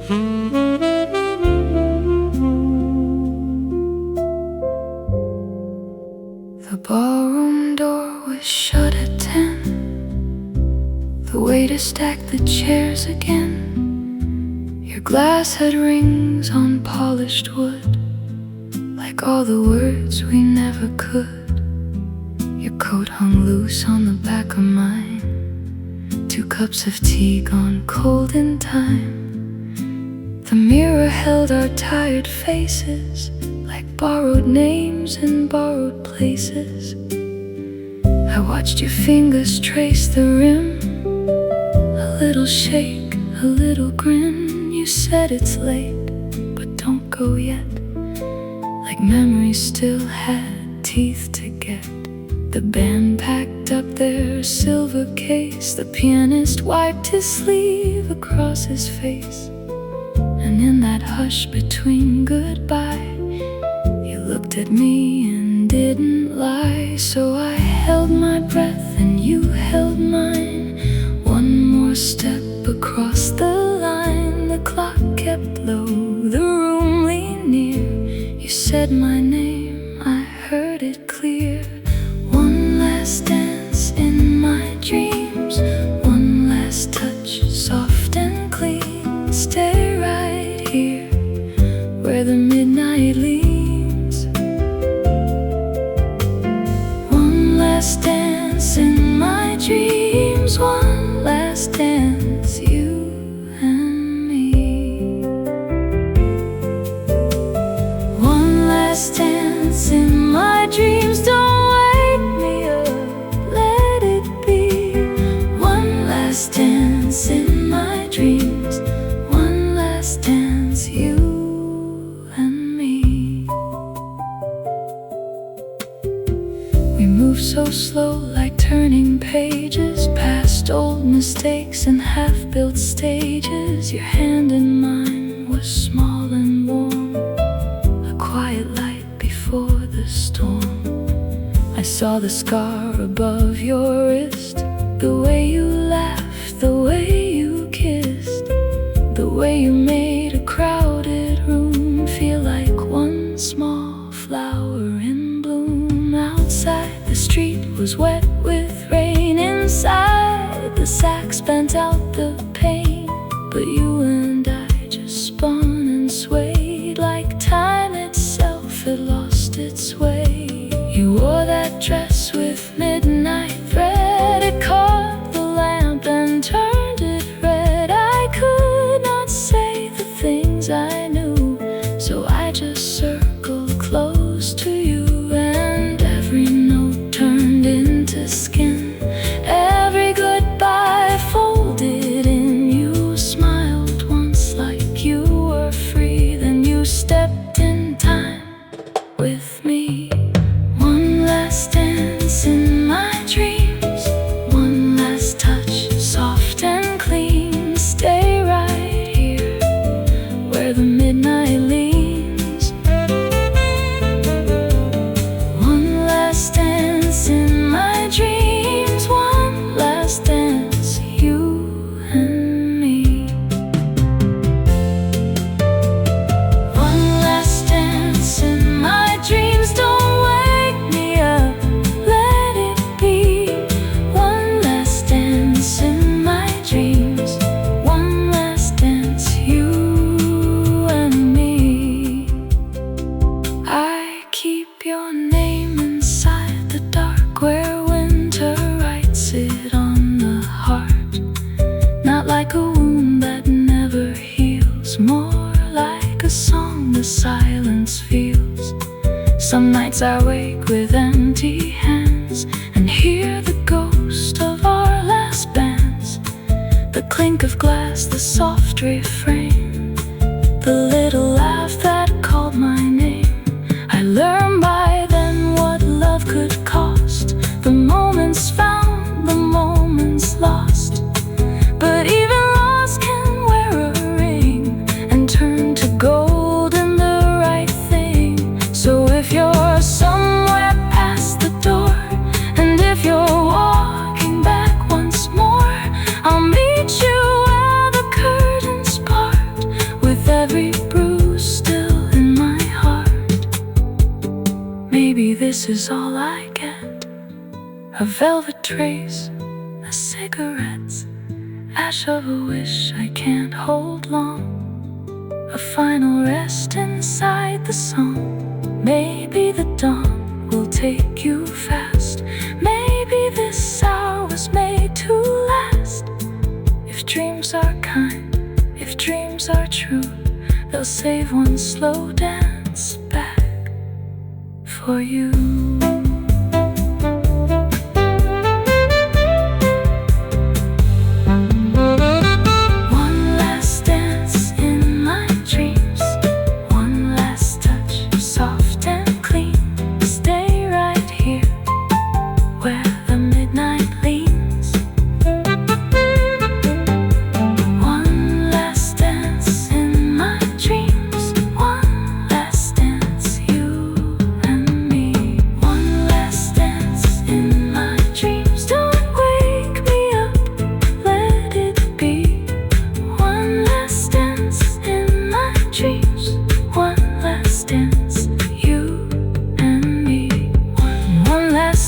The ballroom door was shut at 10. The waiter stacked the chairs again. Your glass had rings on polished wood, like all the words we never could. Your coat hung loose on the back of mine. 2 cups of tea gone cold in time. The mirror held our tired faces, like borrowed names in borrowed places. I watched your fingers trace the rim, a little shake, a little grin. You said it's late, but don't go yet, like memories still had teeth to get. The band packed up their silver case. The pianist wiped his sleeve across his face. And in that hush between goodbye, you looked at me and didn't lie. So I held my breath and you held mine. One more step across the line. The clock kept low, the room leaned near. You said my name, I heard it clear. One last dance in my dreams, one last touch, soft and clean. Stay right here, where the midnight leaves. One last dance in my dreams, one last dance, you and me. One last dance in my dreams, don't wake me up, let it be. One last dance in my dreams, one last dance, you and me. We move so slow, like turning pages, past old mistakes and half-built stages. Your hand in mine was small and warm, a quiet light before the storm. I saw the scar above your wrist, the way you laughed, the way you kissed, the way you made a crowded room feel like one small flower in bloom. Outside, the street was wet with rain. Inside, the sax bent out the pain. But you and I just spun and swayed, like time itself had lost its way. You wore that dress with midnight thread. It caught the lamp and turned it red. I could not say the things I knew, so I just circled close to you. And every note turned into skin, every goodbye folded in. You smiled once like you were free, then you stepped in time with me. One last dance in my dreams, one last touch, soft and clean. Stay right here, where the midnight leans. One last dance in my dreams, one last dance, you and me. One last dance in my dreams, don't wake me up, let it be. One last dance in my dreams, one last dance, you and me. I keep your name inside the dark, where winter writes it on the heart. Not like a wound that never heals, more like a song the silence feels. Some nights I wake with empty hands and hear the ghost of our last bands. The clink of glass, the soft refrain, the little laugh that called my name. I learned by then what love could cost, the moments found, the moments lost. But even lost can wear a ring and turn to gold in the right thing. So if you're somewhere past the door, and if you're walking back once more, I'll meet you where the curtains part, is all I get. A velvet trace, a cigarette's ash of a wish I can't hold long. A final rest inside the song. Maybe the dawn will take you fast. Maybe this hour was made to last. If dreams are kind, if dreams are true, they'll save one slow dance back for you.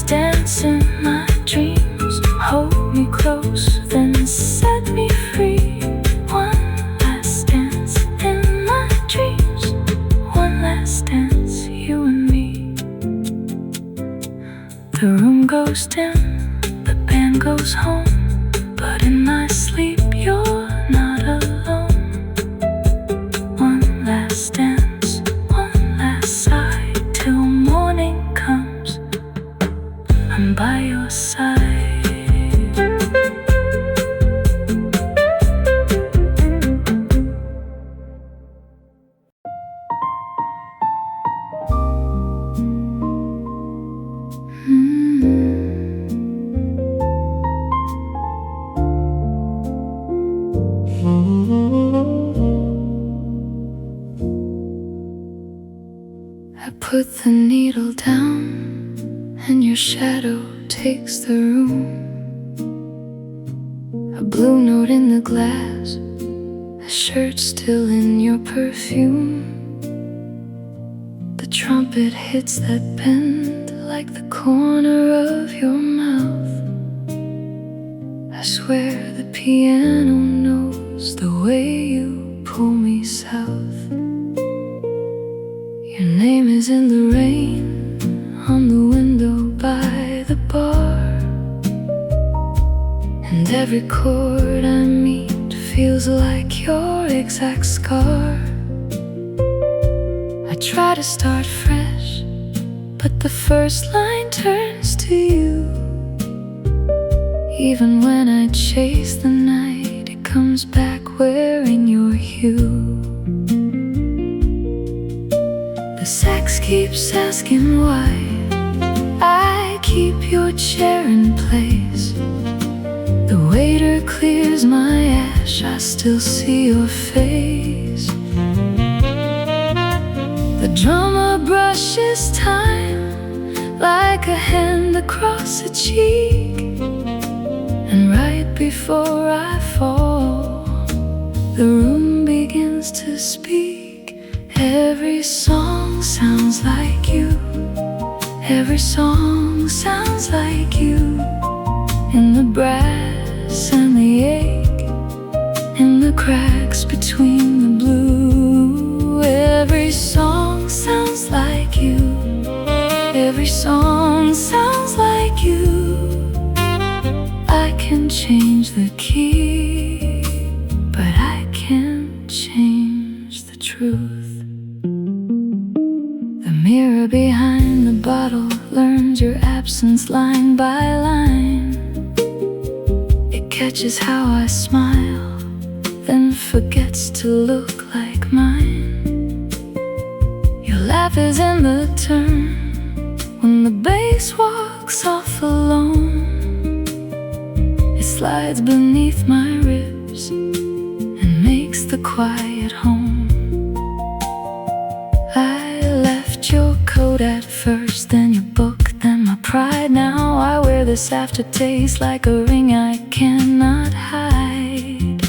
Dance in my dreams, hold me close, then set me free. One last dance in my dreams, one last dance, you and me. The room goes dim, the band goes home, but in my sleep you're not alone. One last dance, one last sigh, till morning comes, I'm by your side. I put the needle down, and your shadow takes the room. A blue note in the glass, a shirt still in your perfume. The trumpet hits that bend like the corner of your mouth. I swear the piano knows the way you pull me south. Your name is in the rain on the window by the bar, and every chord I meet feels like your exact scar. I try to start fresh, but the first line turns to you. Even when I chase the night, it comes back wearing your hue. The sax keeps asking why I keep your chair in place. The waiter clears my ash, I still see your face. The drummer brushes time like a hand across a cheek, and right before I fall, the room begins to speak. Every song sounds like you. Every song sounds like you. In the brass and the ache, in the cracks between the blue. Every song sounds like you. Every song sounds like you. I can change the key, but I can't change the truth. The mirror behind the bottle learns your absence line by line. It catches how I smile, then forgets to look like mine. Your laugh is in the turn when the bass walks off alone. It slides beneath my ribs and makes the quiet home. I left your coat at first, then your book, then my pride. Now I wear this aftertaste like a ring I cannot hide.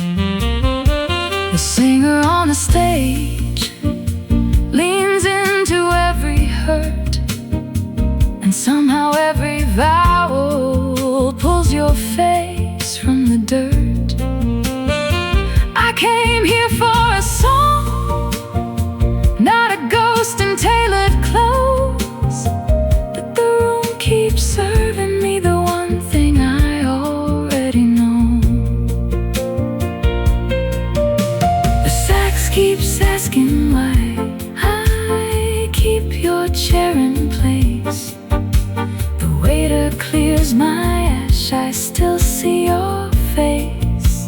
The singer on the stage leans into every hurt and your face from the dirt. I came here for a song, not a ghost in tailored clothes, but the room keeps serving me the one thing I already know. The sax keeps asking why I keep your chair in place. The waiter clears my ash, I still see your face.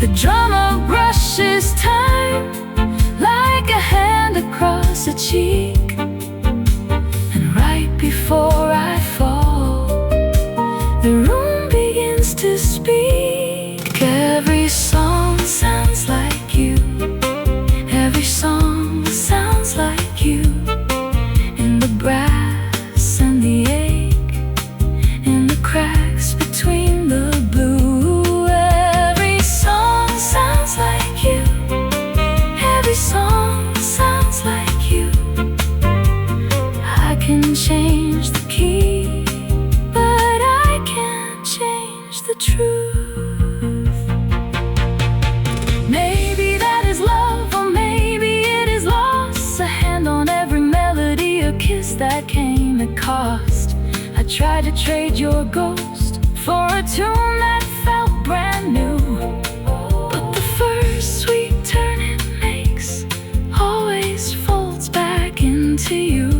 The drummer brushes time like a hand across a cheek, and right before I fall, the room begins to speak. Every song sounds like you. Every song sounds like you. In the brass and the ache, in the cracks between the blue. Every song sounds like you. Every song sounds like you. I can change the key, but I can't change the truth. Maybe that is love, or maybe it is loss. A hand on every melody, a kiss that came at cost. I tried to trade your ghost for a tune that felt brand new, but the first sweet turn it makes always folds back into you.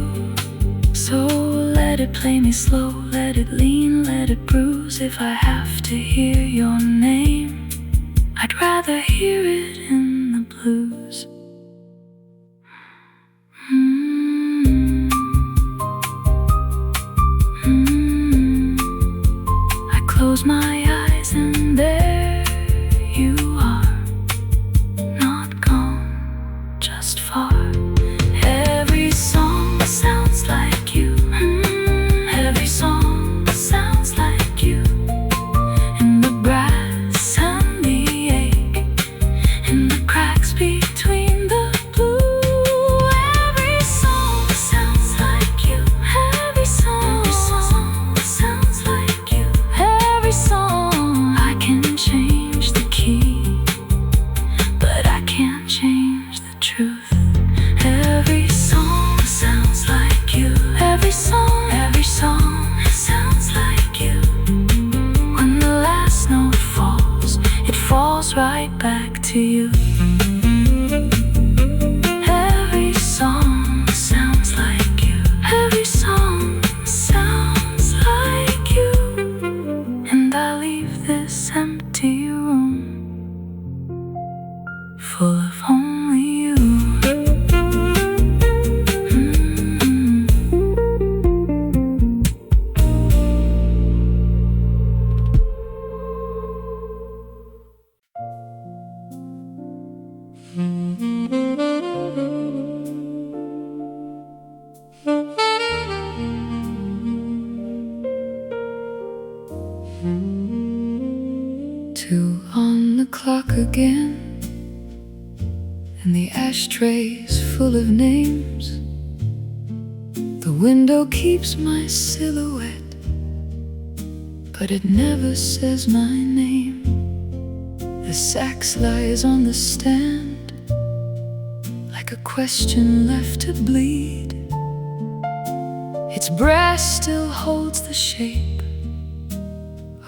So let it play me slow, let it lean, let it bruise. If I have to hear your name, I'd rather hear it in the blues. I close my eyes and there you are, not gone, just far. Every song sounds like you. Every song sounds like you. In the brass and the ache, in the cracks between the blue. Every song sounds like you. Every song sounds like you. Every song, I can change the key, but I can't change the truth. Every song sounds like you. Every song sounds like you. When the last note falls, it falls right back to you. Every song sounds like you. Every song sounds like you. And I leave this empty room full of only you. Two on the clock again, and the ashtray's full of names. The window keeps my silhouette, but it never says my name. The sax lies on the stand like a question left to bleed. Its brass still holds the shape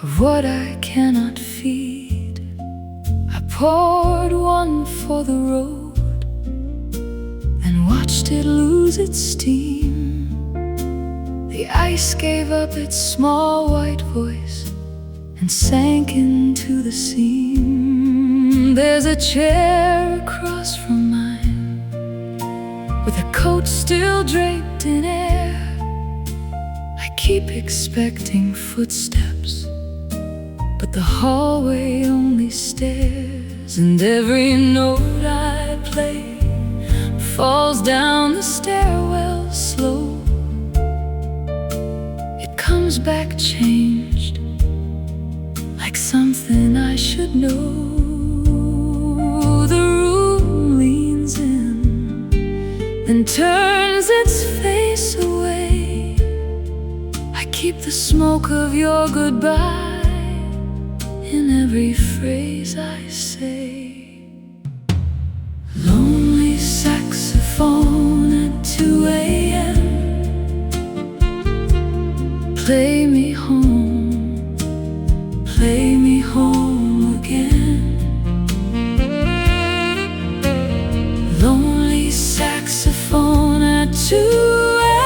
of what I cannot feed. I poured one for the road, then watched it lose its steam. The ice gave up its small white voice and sank into the seam. There's a chair across from mine, with a coat still draped in air. I keep expecting footsteps, but the hallway only stares. And every note I play falls down the stairwell slow. It comes back changed, like something I should know. The room leans in, then turns its face away. I keep the smoke of your goodbye in every phrase I say. Lonely saxophone at 2 a.m. Play me home, play me home again. Lonely saxophone at 2 a.m.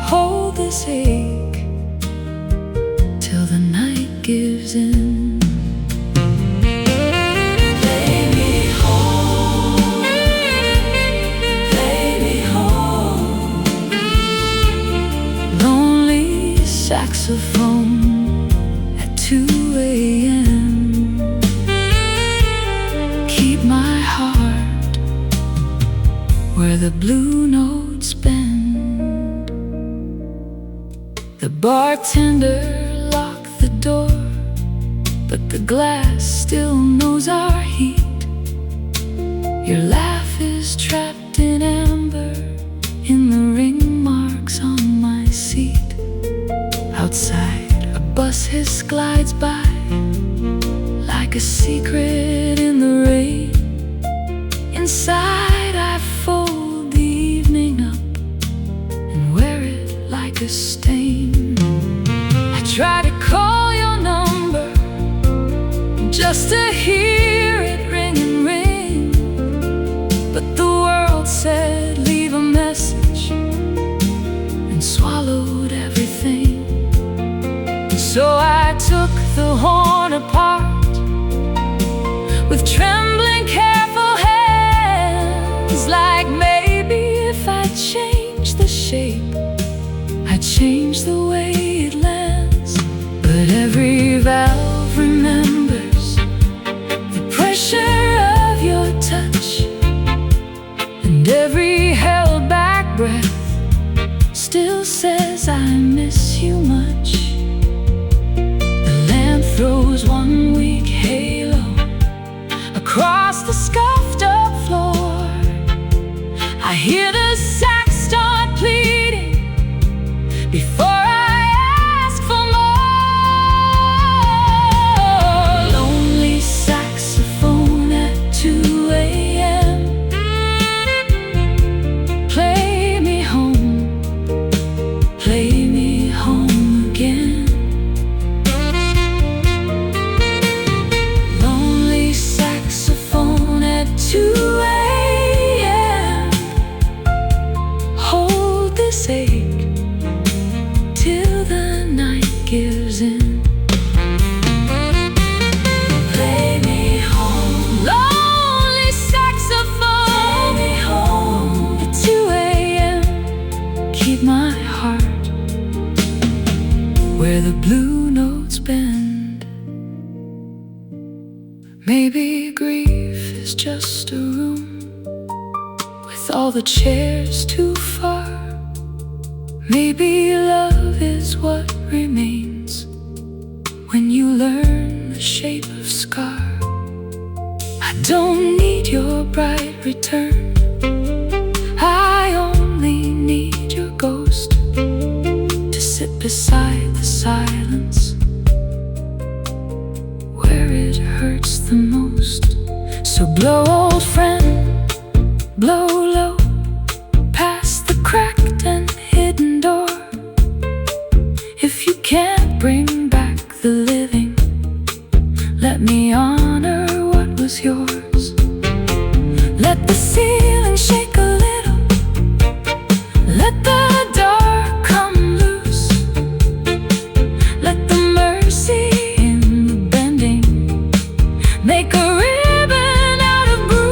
Hold this ache till the night gives in. Play me home, play me home. Lonely saxophone at 2 a.m. Keep my heart where the blue notes bend. The bartender locked the door, but the glass still knows our heat. Your laugh is trapped in amber, in the ring marks on my seat. Outside, a bus hiss glides by, like a secret in the rain. Inside, I fold the evening up and wear it like a stain. I try to call your number just to hear it ring and ring, but the world said leave a message and swallowed everything. So I took the horn apart with trembling, careful hands, like maybe if I changed the shape, I'd change the way it lands. But every valve remembers the pressure of your touch, and every held back breath still says I miss you much. The lamp throws one weak halo across the scuffed up floor. I hear the sax start pleading before I ask for more. Lonely saxophone at 2 a.m. Play me home, play me home again. Lonely saxophone at 2 a.m. Hold this ache till the night gives in. Play me home, lonely saxophone. Play me home at 2 a.m. Keep my heart where the blue notes bend. Maybe grief is just a room with all the chairs too far. Maybe love is what remains when you learn the shape of scar. I don't need your bright return, I only need your ghost to sit beside the silence where it hurts the most. So blow, old friend, blow low past the cracked and hidden door. If you can't bring back the living, let me honor what was yours. Let the ceiling shake a little, let the dark come loose, let the mercy in the bending make a ribbon out of bruise.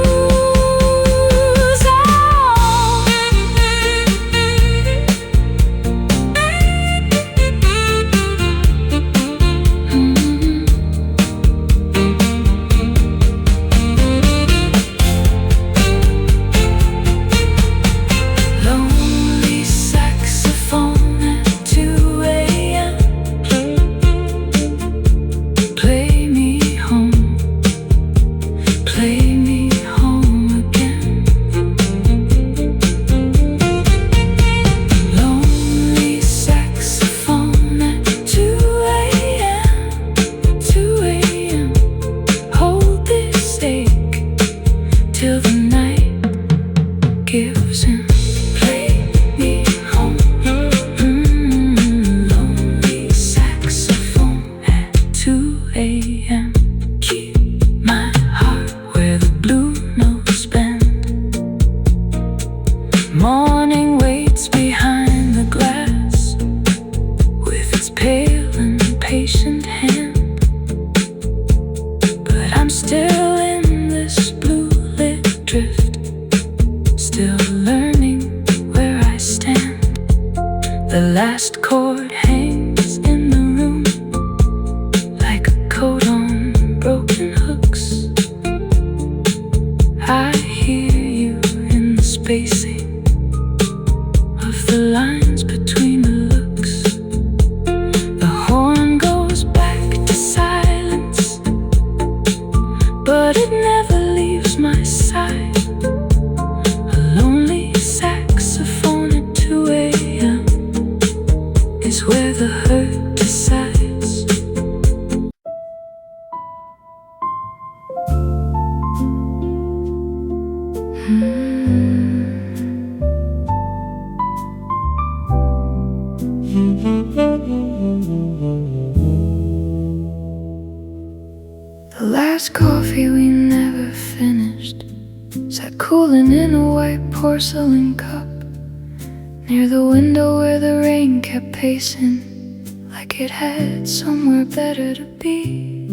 The last coffee we never finished sat cooling in a white porcelain cup near the window where the rain kept pacing like it had somewhere better to be.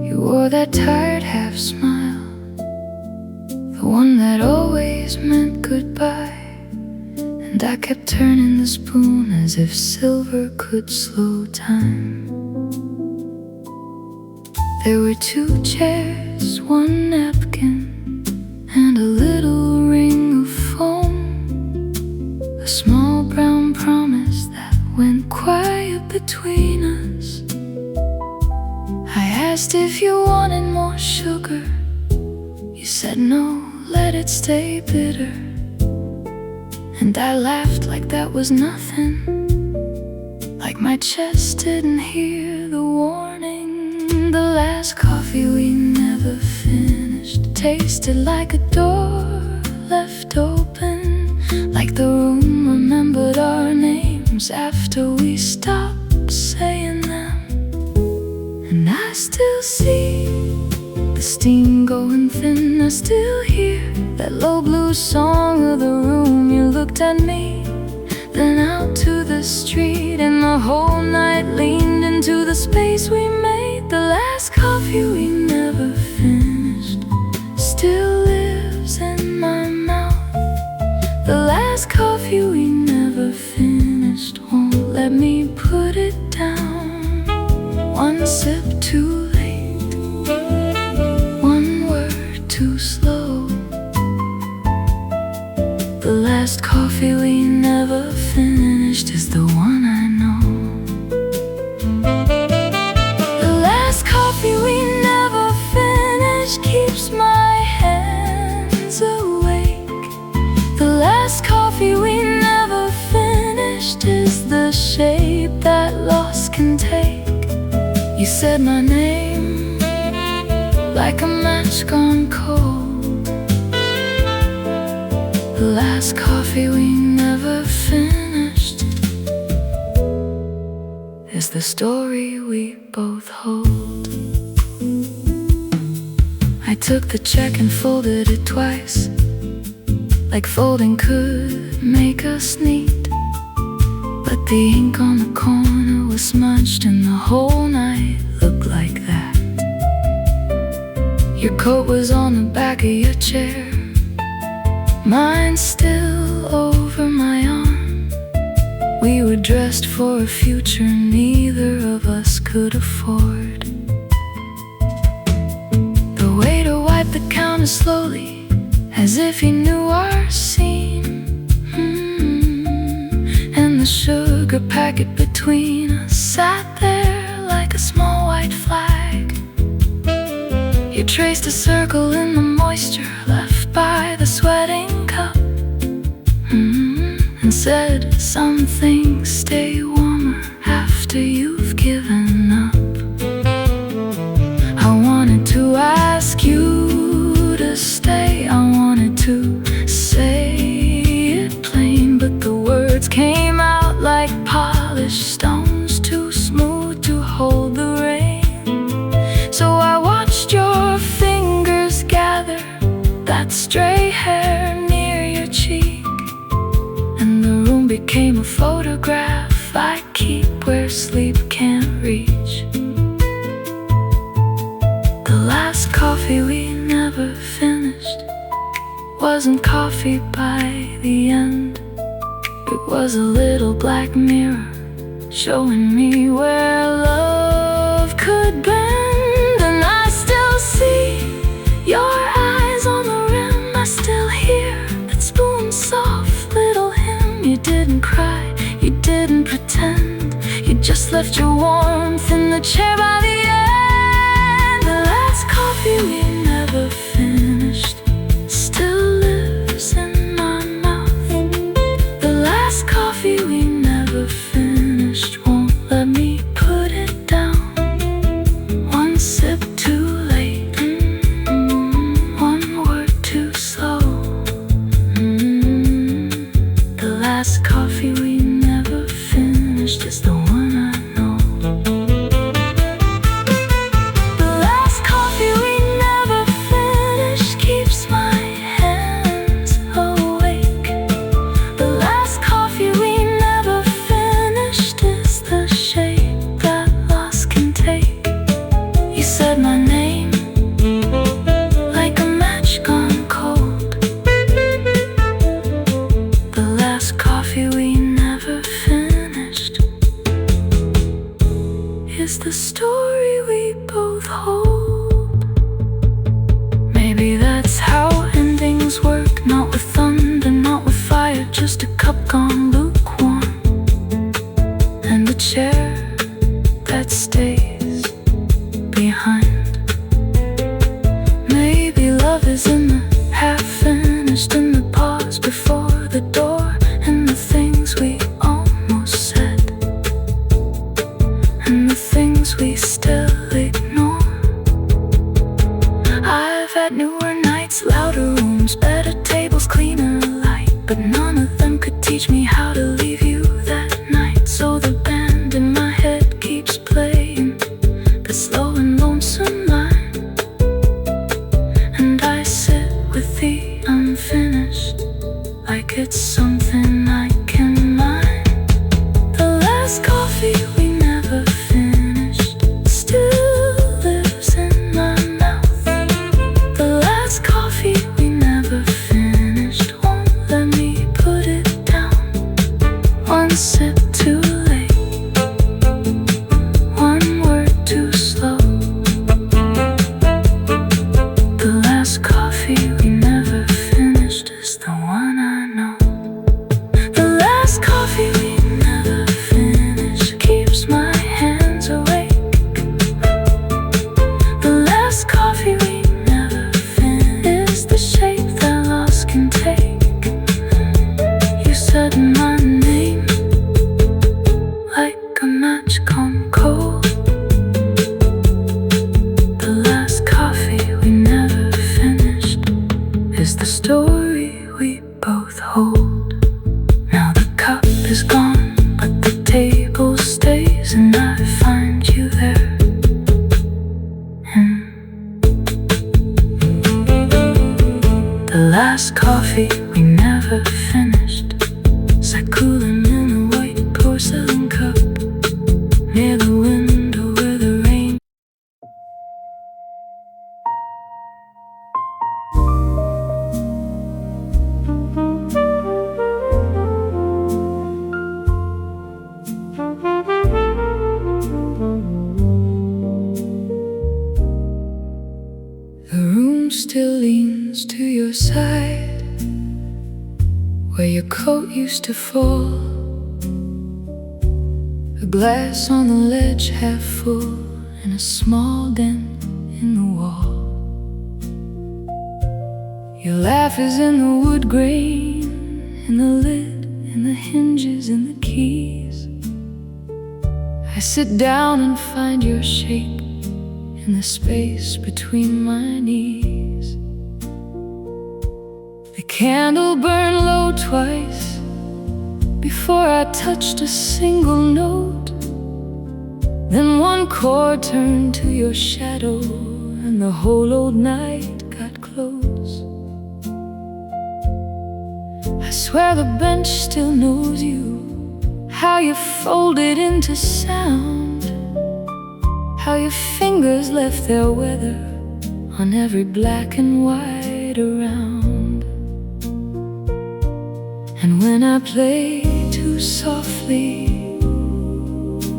You wore that tired half smile, the one that always meant goodbye, and I kept turning the spoon as if silver could slow time. There were 2 chairs, 1 napkin, and a little ring of foam, a small brown promise that went quiet between us. I asked if you wanted more sugar. You said no, let it stay bitter. And I laughed like that was nothing, like my chest didn't hear the warning. The last coffee we never finished tasted like a door left open, like the room remembered our names after we stopped saying them. And I still see the steam going thin, I still hear that low blue song of the room. You looked at me, then out to the street, and the whole night leaned into the space we made. The last coffee we never finished still lives in my mouth. The last coffee we never finished won't let me put it down. 1 sip too late, 1 word too slow. The last coffee we never finished is the one I know. We never finish keeps my hands awake. The last coffee we never finished is the shape that loss can take. You said my name like a match gone cold. The last coffee we never finished is the story we both hold. I took the check and folded it twice, like folding could make us neat. But the ink on the corner was smudged and the whole night looked like that. Your coat was on the back of your chair, mine still over my arm. We were dressed for a future neither of us could afford. The waiter wiped the counter slowly, as if he knew our scene. And the sugar packet between us sat there like a small white flag. You traced a circle in the moisture left by the sweating cup, and said, some things stay warmer after you've given up. I wanted to ask you to stay, I wanted to say it plain, but the words came out like polished stones, too smooth to hold the rain. So I watched your fingers gather that stray hair near your cheek, and the room became a photograph I keep where sleep can't reach. The last coffee we never finished wasn't coffee by the end. It was a little black mirror showing me where love could bend. And I still see your eyes on the rim, I still hear that spoon's soft little hymn. You didn't cry, you didn't pretend, you just left your warmth in the chair by the end. The last coffee we never finished still lives in my mouth. The last coffee we never finished won't let me put it down. my name like a match gone cold. The last coffee we never finished is the story we both hold. Maybe that's how endings work. Not with thunder, not with fire, just a cup gone lukewarm, and the chair that stays behind. Maybe love is in the half-finished, in the pause before the door, and the things we almost said, and the things we still ignore. I've had newer nights, louder rooms, better tables, cleaner light, but none of them could teach me how to leave you that night. So the band in my head keeps playing the slow and lonesome line, and I sit with the unfinished like it's something I can mine. The last coffee we never finished still lives in my mouth. The last coffee we never finished won't let me put it down. One sip too late, one word too slow. The last coffee we never finished is the one I know. The last coffee we never finished keeps my hands awake. The last coffee we never finished is the shape that loss can take. You said my name like a match gone cold. The last coffee we never finished is the story we both hold. Now the cup is gone, but the table stays, and I find you there. The last coffee we never finished sat cooling in a white porcelain cup near the window where the rain. The room still leans to your side, where your coat used to fall. A glass on the ledge half full, and a small dent in the wall. Your laugh is in the wood grain, in the lid, in the hinges, in the keys. I sit down and find your shape in the space between my knees. The candle burned low twice before I touched a single note. Then one chord turned to your shadow, and the whole old night got close. I swear the bench still knows you, how you folded into sound, how your fingers left their weather on every black and white around. And when I play too softly,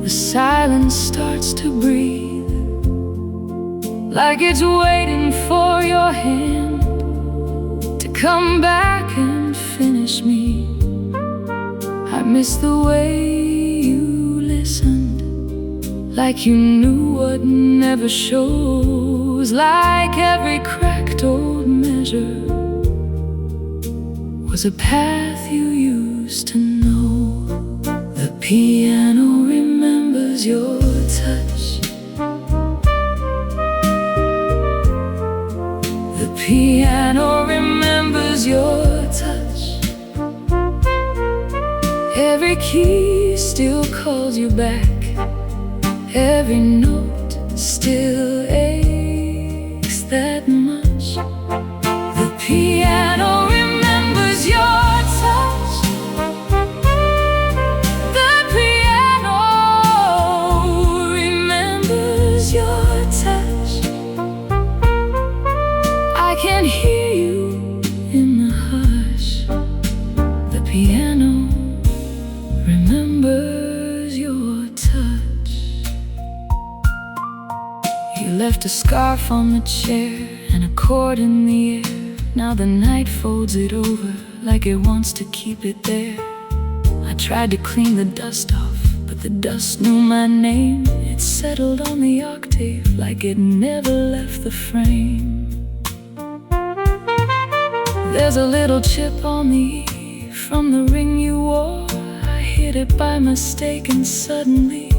the silence starts to breathe, like it's waiting for your hand to come back and finish me. I miss the way you listened, like you knew what never shows, like every cracked old measure was a path you used to know. The piano remembers your touch. The piano remembers your touch. Every key still calls you back. Every note still aches that much. The piano remembers your touch. The piano remembers your touch. myself on the chair, an accord in the air. Now the night folds it over like it wants to keep it there. I tried to clean the dust off, but the dust knew my name. It settled on the octave like it never left the frame. There's a little chip on the E from the ring you wore. I hit it by mistake and suddenly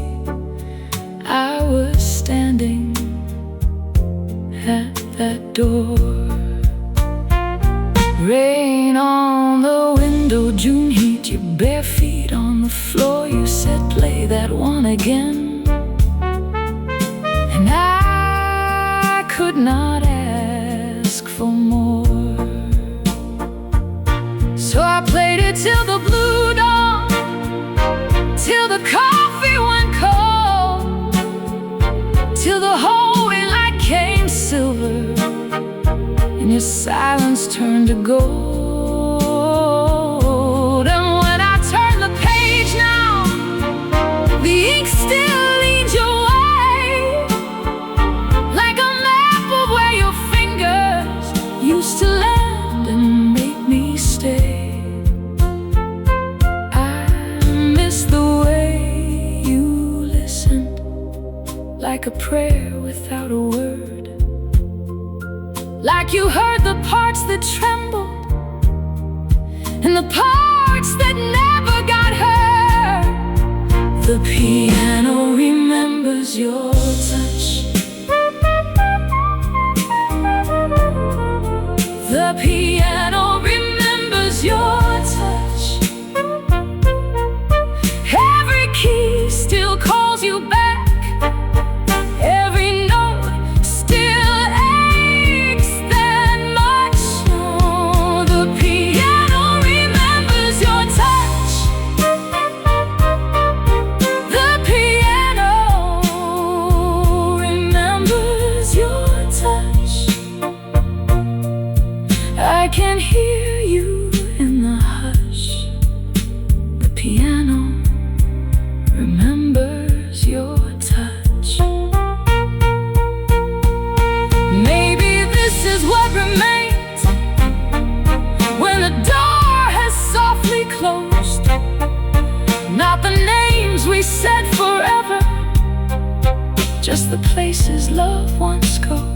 I was standing at that door. Rain on the window, June heat, your bare feet on the floor. You said play that one again, and I could not ask for more. So I played it till the blue dawn, till the coffee went cold, till the hallway light came silver and your silence turned to gold. And when I turn the page now, the ink still leads your way, like a map of where your fingers used to land and make me stay. Like a prayer without a word, like you heard the parts that trembled and the parts that never got heard. The piano remembers your touch. The piano remembers your touch. Every key still calls you back. I can hear you in the hush. The piano remembers your touch. Maybe this is what remains when the door has softly closed. Not the names we said forever, just the places love once goes.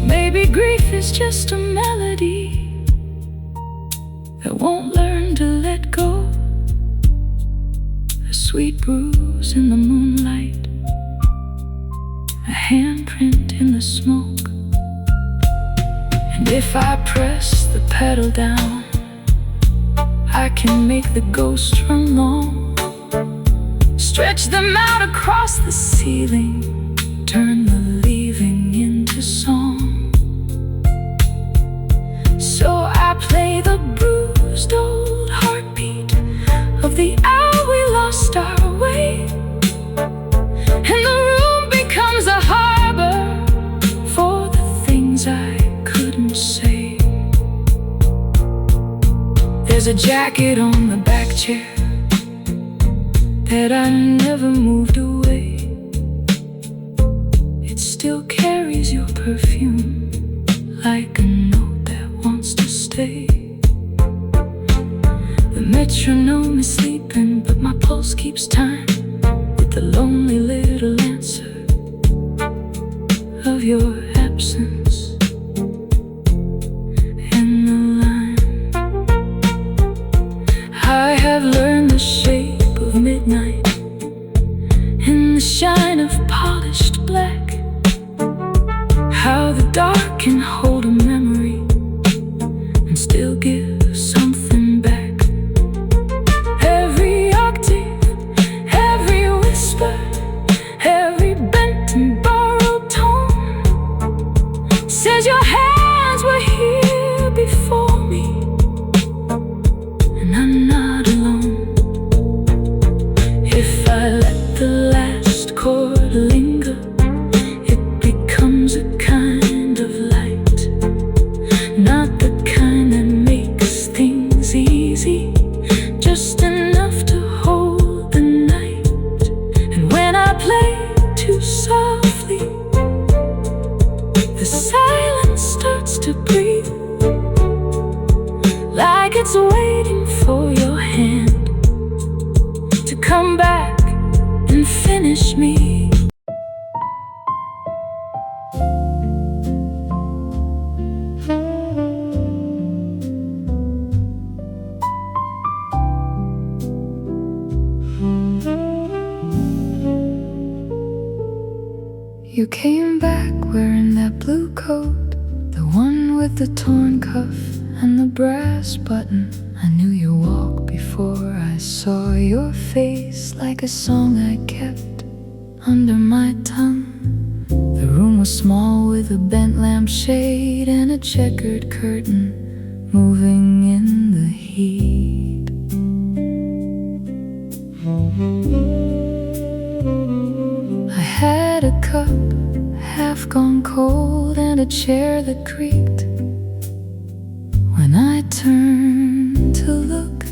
Maybe grief is just a melody that won't learn to let go. A sweet bruise in the moonlight, a handprint in the smoke. And if I press the pedal down, I can make the ghost run long, stretch them out across the ceiling, turn the leaving into song. So I play the bruised old heartbeat of the hour we lost our way, and the room becomes a harbor for the things I couldn't say. There's a jacket on the back chair that I never moved away. It still carries your perfume like a note that wants to stay. The metronome is sleeping, but my pulse keeps time with the lonely little answer of your absence in the line. I have learned the shape of midnight in the shine of polished black, how the dark can hold a memory and still give something back. Every octave, every whisper, every bent and borrowed tone says your hands were here before me, and I'm not alone. If I let the last chord linger, it becomes a kind of light, not the kind that makes things easy, just enough to hold the night. And when I play too softly, The silence starts to breathe, like it's waiting for your hand to come back and finish me. You came back wearing that blue coat, the one with the torn cuff and the brass button. I knew your walk before I saw your face, like a song I kept under my tongue. The room was small with a bent lampshade and a checkered curtain moving in the heat. I had a cup half gone cold and a chair that creaked. When I turned to look,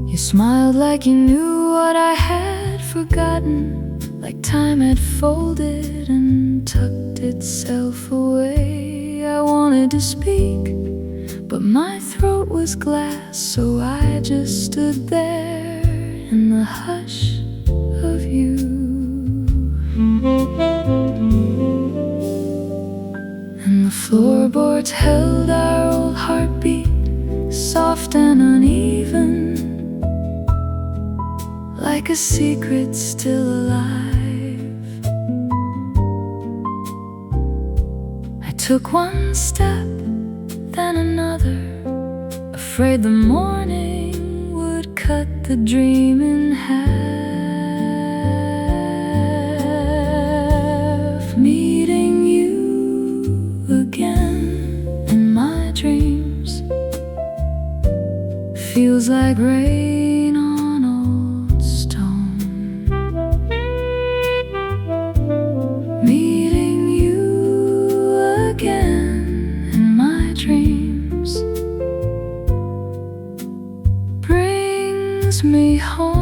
you smiled like you knew what I had forgotten, like time had folded and tucked itself away. I wanted to speak, but my throat was glass, so I just stood there in the hush of you. And the floorboards held our old heartbeat, soft and uneven, like a secret still alive. I took one step, then another, afraid the morning would cut the dream in half. Meeting you again in my dreams feels like rain on old stone. Meeting you again in my dreams brings me home.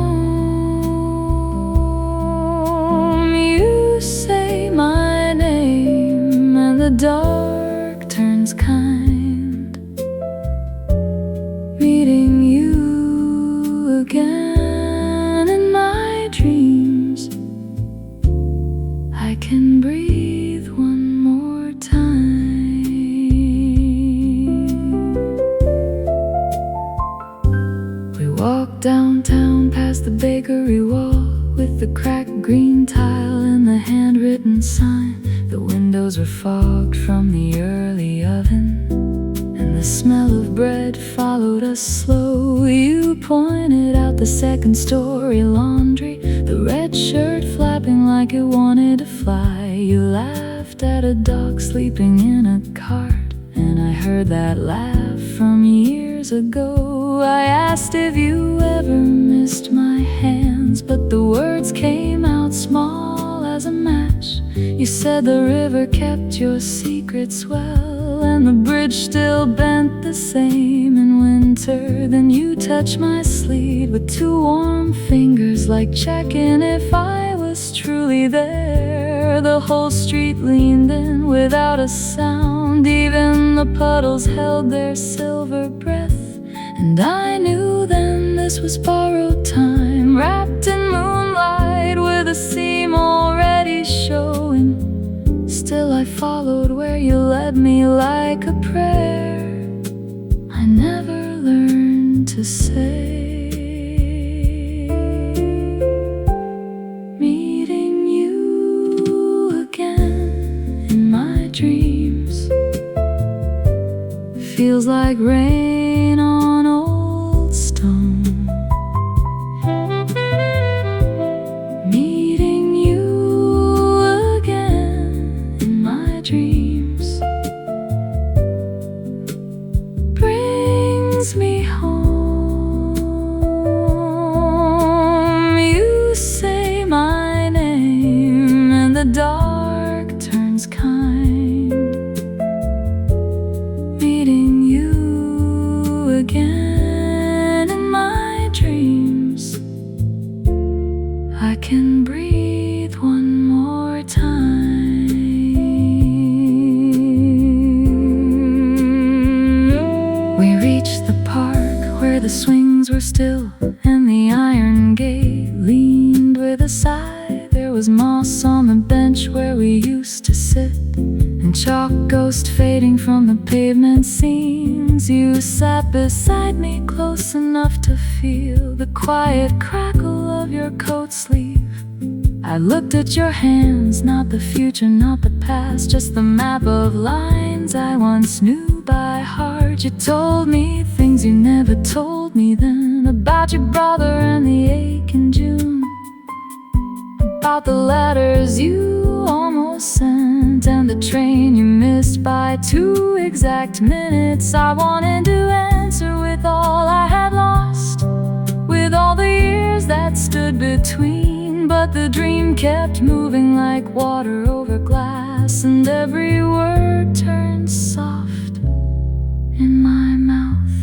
You say my name and the dark turns kind. Meeting you again in my dreams, I can breathe one more time. We walked downtown past the bakery wall with the cracked green tile and the handwritten sign. The windows were fogged from the early oven, and the smell of bread followed us slow. You pointed out the second-story laundry, the red shirt flapping like it wanted to fly. You laughed at a dog sleeping in a cart, and I heard that laugh from years ago. I asked if you ever missed my hands, but the words came out small as a match. You said the river kept your secrets well, and the bridge still bent the same in winter. Then you touched my sleeve with two warm fingers, like checking if I was truly there. The whole street leaned in without a sound, even the puddles held their silver breath. And I knew then this was borrowed time, wrapped in moonlight with a seam already showing. Still I followed where you led me like a prayer I never learned to say. Meeting you again in my dreams feels like rain on old stone. Meeting you again in my dreams brings me home. You say my name and the dark turns kind. Meeting you the swings were still, and the iron gate leaned with a sigh. There was moss on the bench where we used to sit, and chalk ghost fading from the pavement seams. You sat beside me close enough to feel the quiet crackle of your coat sleeve. I looked at your hands, not the future, not the past, just the map of lines I once knew by heart. You told me things you never told me then, about your brother and the ache in June, about the letters you almost sent, and the train you missed by 2 exact minutes. I wanted to answer with all I had lost, with all the years that stood between, but the dream kept moving like water over glass, and every word turned soft in my mouth.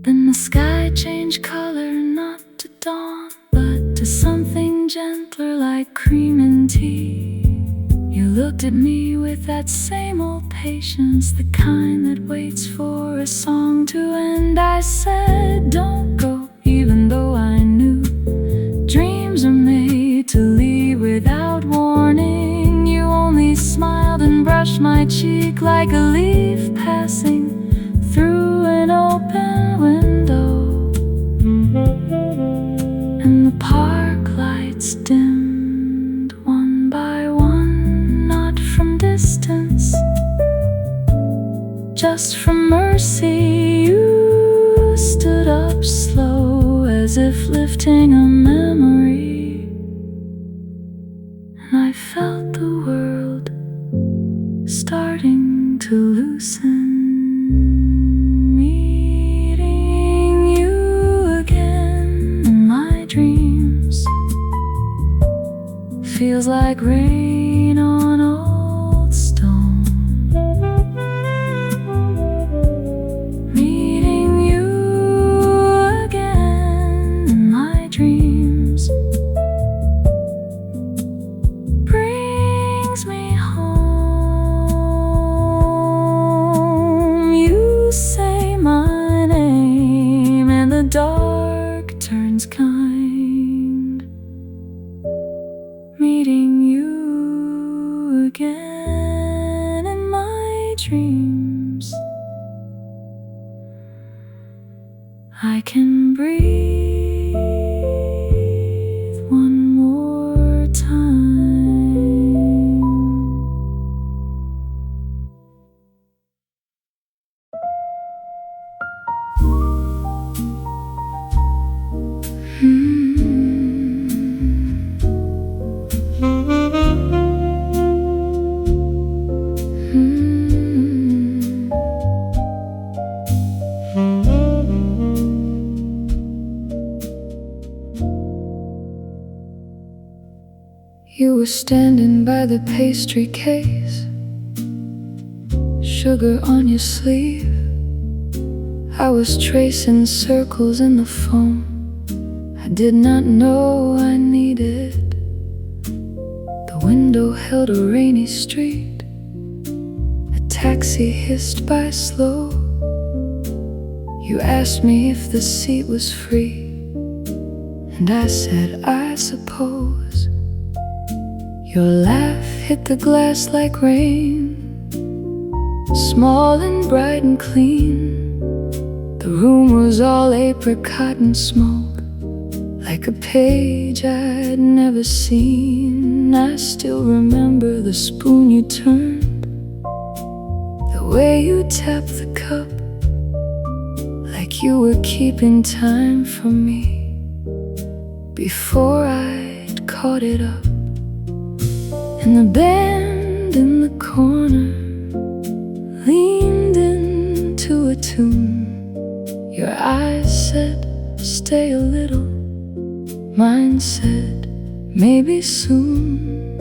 Then the sky changed color, not to dawn, but to something gentler like cream and tea. You looked at me with that same old patience, the kind that waits for a song to end. I said, don't go, even though I knew dreams are made to leave without warning. You only smiled and brushed my cheek like a leaf passing through an open window, and the park lights dimmed one by one, not from distance, just from mercy. You stood up slow, as if lifting a memory, and I felt the world starting to loosen. Meeting you again in my dreams feels like rain on old stone. Meeting you again in my dreams brings me home. You say my name and the dark turns kind. Meeting you again in my dreams, I can breathe one more time. You were standing by the pastry case, sugar on your sleeve. I was tracing circles in the foam I did not know I needed. The window held a rainy street, a taxi hissed by slow. You asked me if the seat was free, and I said, I suppose. Your laugh hit the glass like rain, small and bright and clean. The room was all apricot and smoke, like a page I'd never seen. I still remember the spoon you turned, the way you tapped the cup, like you were keeping time for me before I'd caught it up. And the band in the corner leaned into a tune. Your eyes said, stay a little. Mine said, maybe soon.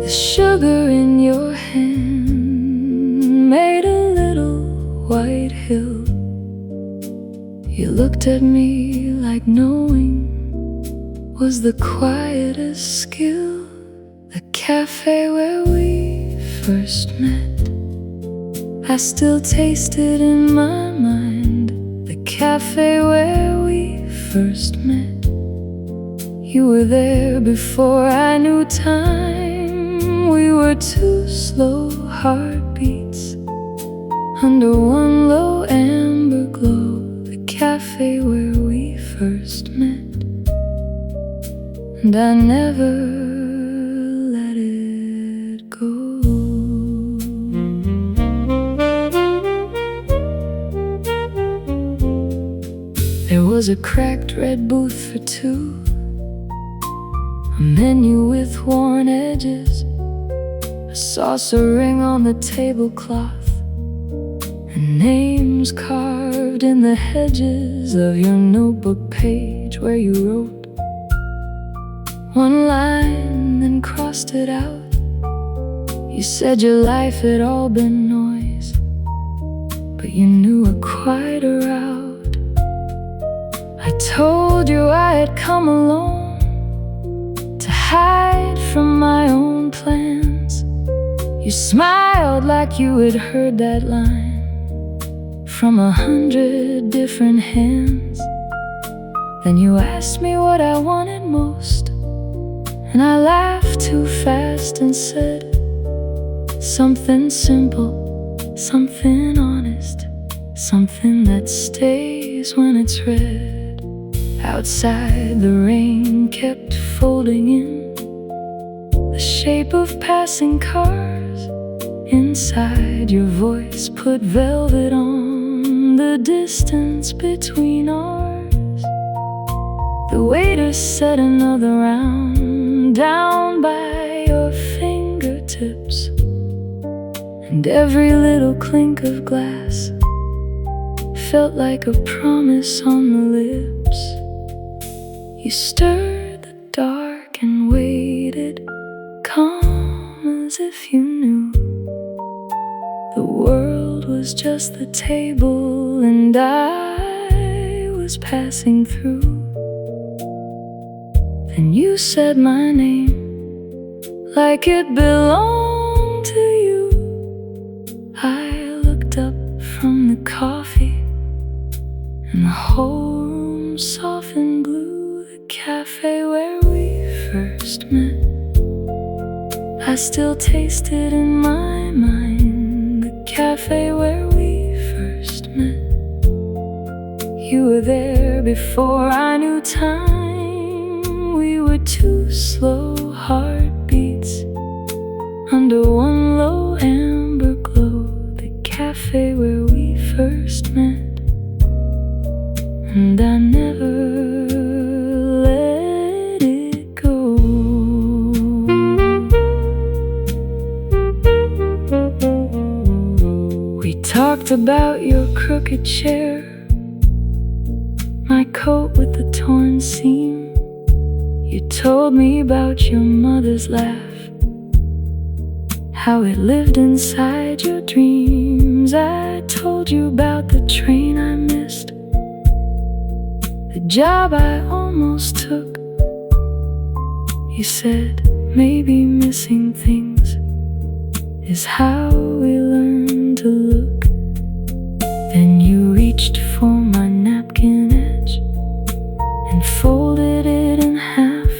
The sugar in your hand made a little white hill. You looked at me like knowing was the quietest skill. The cafe where we first met, I still taste it in my mind, the cafe where we first met. You were there before I knew time. We were two slow heartbeats under one low amber glow, the cafe where we first met. And I never let it go. There was a cracked red booth for two, a menu with worn edges, a saucer ring on the tablecloth, and names carved in the hedges of your notebook page where you wrote one line, then crossed it out. You said your life had all been noise, but you knew a quieter route. I told you I had come alone to hide from my own plans. You smiled like you had heard that line from 100 different hands. Then you asked me what I wanted most, and I laughed too fast and said something simple, something honest, something that stays when it's red. Outside, the rain kept folding in the shape of passing cars. Inside, your voice put velvet on the distance between ours. The waiter said another round down by your fingertips, and every little clink of glass felt like a promise on the lips. You stirred the dark and waited, calm as if you knew the world was just the table and I was passing through. Then you said my name like it belonged to you. I looked up from the coffee and the whole room softened blue. The cafe where we first met, I still taste it in my mind, the cafe where we first met. You were there before I knew time. We were two slow heartbeats under one low amber glow, the cafe where we first met. And I never let it go. We talked about your crooked chair, my coat with the torn seam. You told me about your mother's laugh, how it lived inside your dreams. I told you about the train I missed, the job I almost took. You said maybe missing things is how we learn to look. Then you reached for my napkin edge and folded it in half,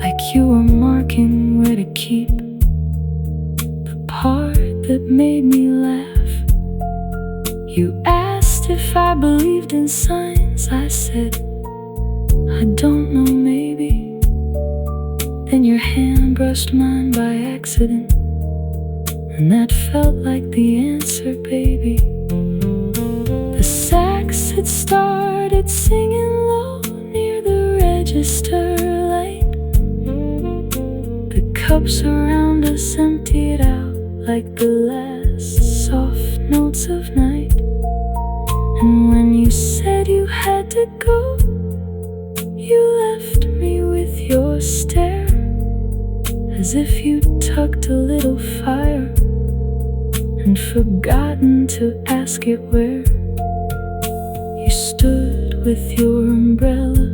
like you were marking where to keep the part that made me laugh. You asked if I believed in signs. I said, I don't know, maybe. Then your hand brushed mine by accident, and that felt like the answer, baby. The sax had started singing low near the register light. The cups around us emptied out like the last soft notes of night. And when you said you had to go, you left me with your stare, as if you tucked a little fire and forgotten to ask it where. You stood with your umbrella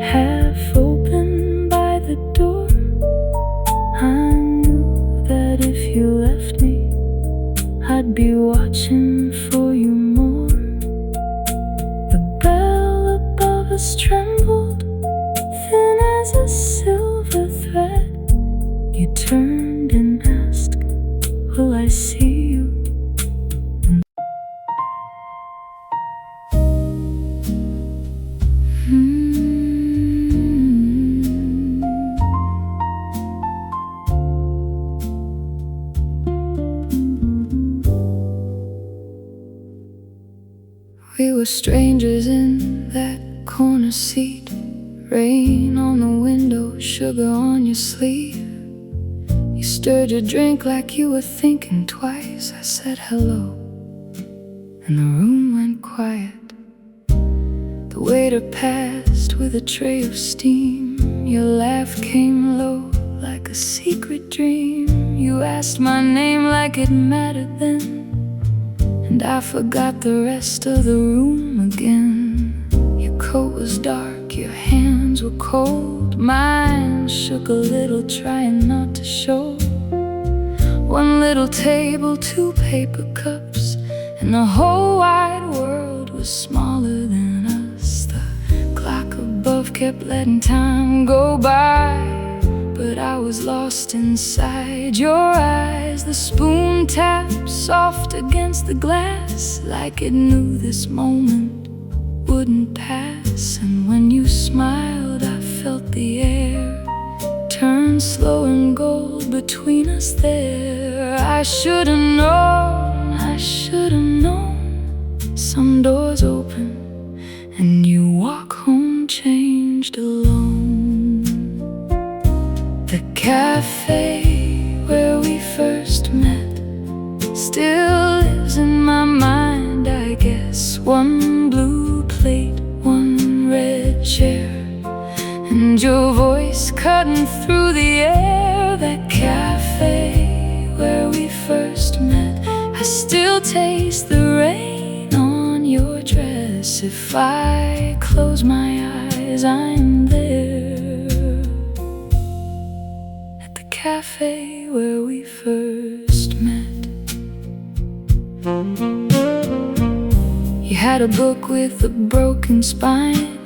half open by the door. I knew that if you left me, We were strangers in that corner seat. Rain on the window, sugar on your sleeve. You stirred your drink like you were thinking twice. I said hello, and the room went quiet. The waiter passed with a tray of steam. Your laugh came low like a secret dream. You asked my name like it mattered then, and I forgot the rest of the room again. Your coat was dark, your hands were cold. Mine shook a little, trying not to show. One little table, 2 paper cups, and the whole wide world was smaller than us. The clock above kept letting time go by, but I was lost inside your eyes. The spoon tapped soft against the glass, like it knew this moment wouldn't pass. And when you smiled, I felt the air turn slow and gold between us there. I should've known, I should've known. Some doors open and you walk home changed alone. The cafe where we first met still lives in my mind, I guess. 1 blue plate, 1 red chair, and your voice cutting through the air. That cafe where we first met, I still taste the rain on your dress. If I close my eyes, I'm there at the cafe where we first met. You had a book with a broken spine,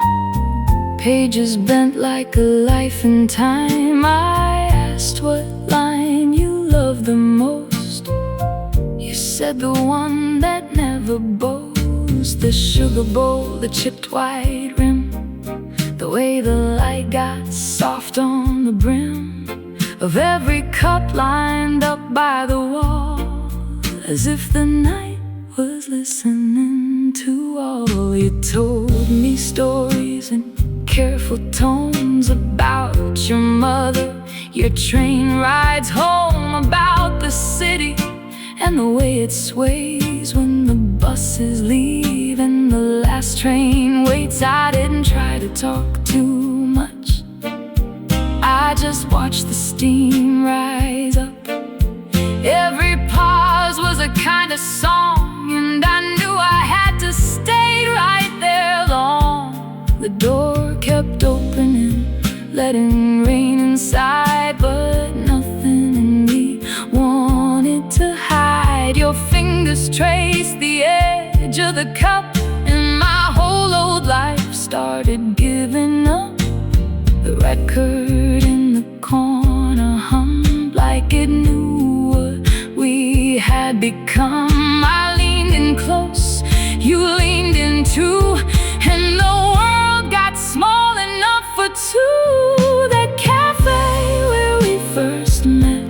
pages bent like a life in time. I asked what line you loved the most. You said the one that never bows. The sugar bowl, the chipped white rim, the way the light got soft on the brim of every cup lined up by the wall, as if the night was listening to all. You told me stories in careful tones about your mother, your train rides home, about the city and the way it sways when the buses leave and the last train waits. I didn't try to talk too much, I just watched the steam rise up. Every pause was a kind of song, and I knew I had to stay right there long. The door kept opening, letting rain inside, but nothing in me wanted to hide. Your fingers traced the edge of the cup, and my whole old life started giving up. The record in the corner hummed like it knew what we had become. I leaned in close, you leaned in too, and the world got small enough for 2. That cafe where we first met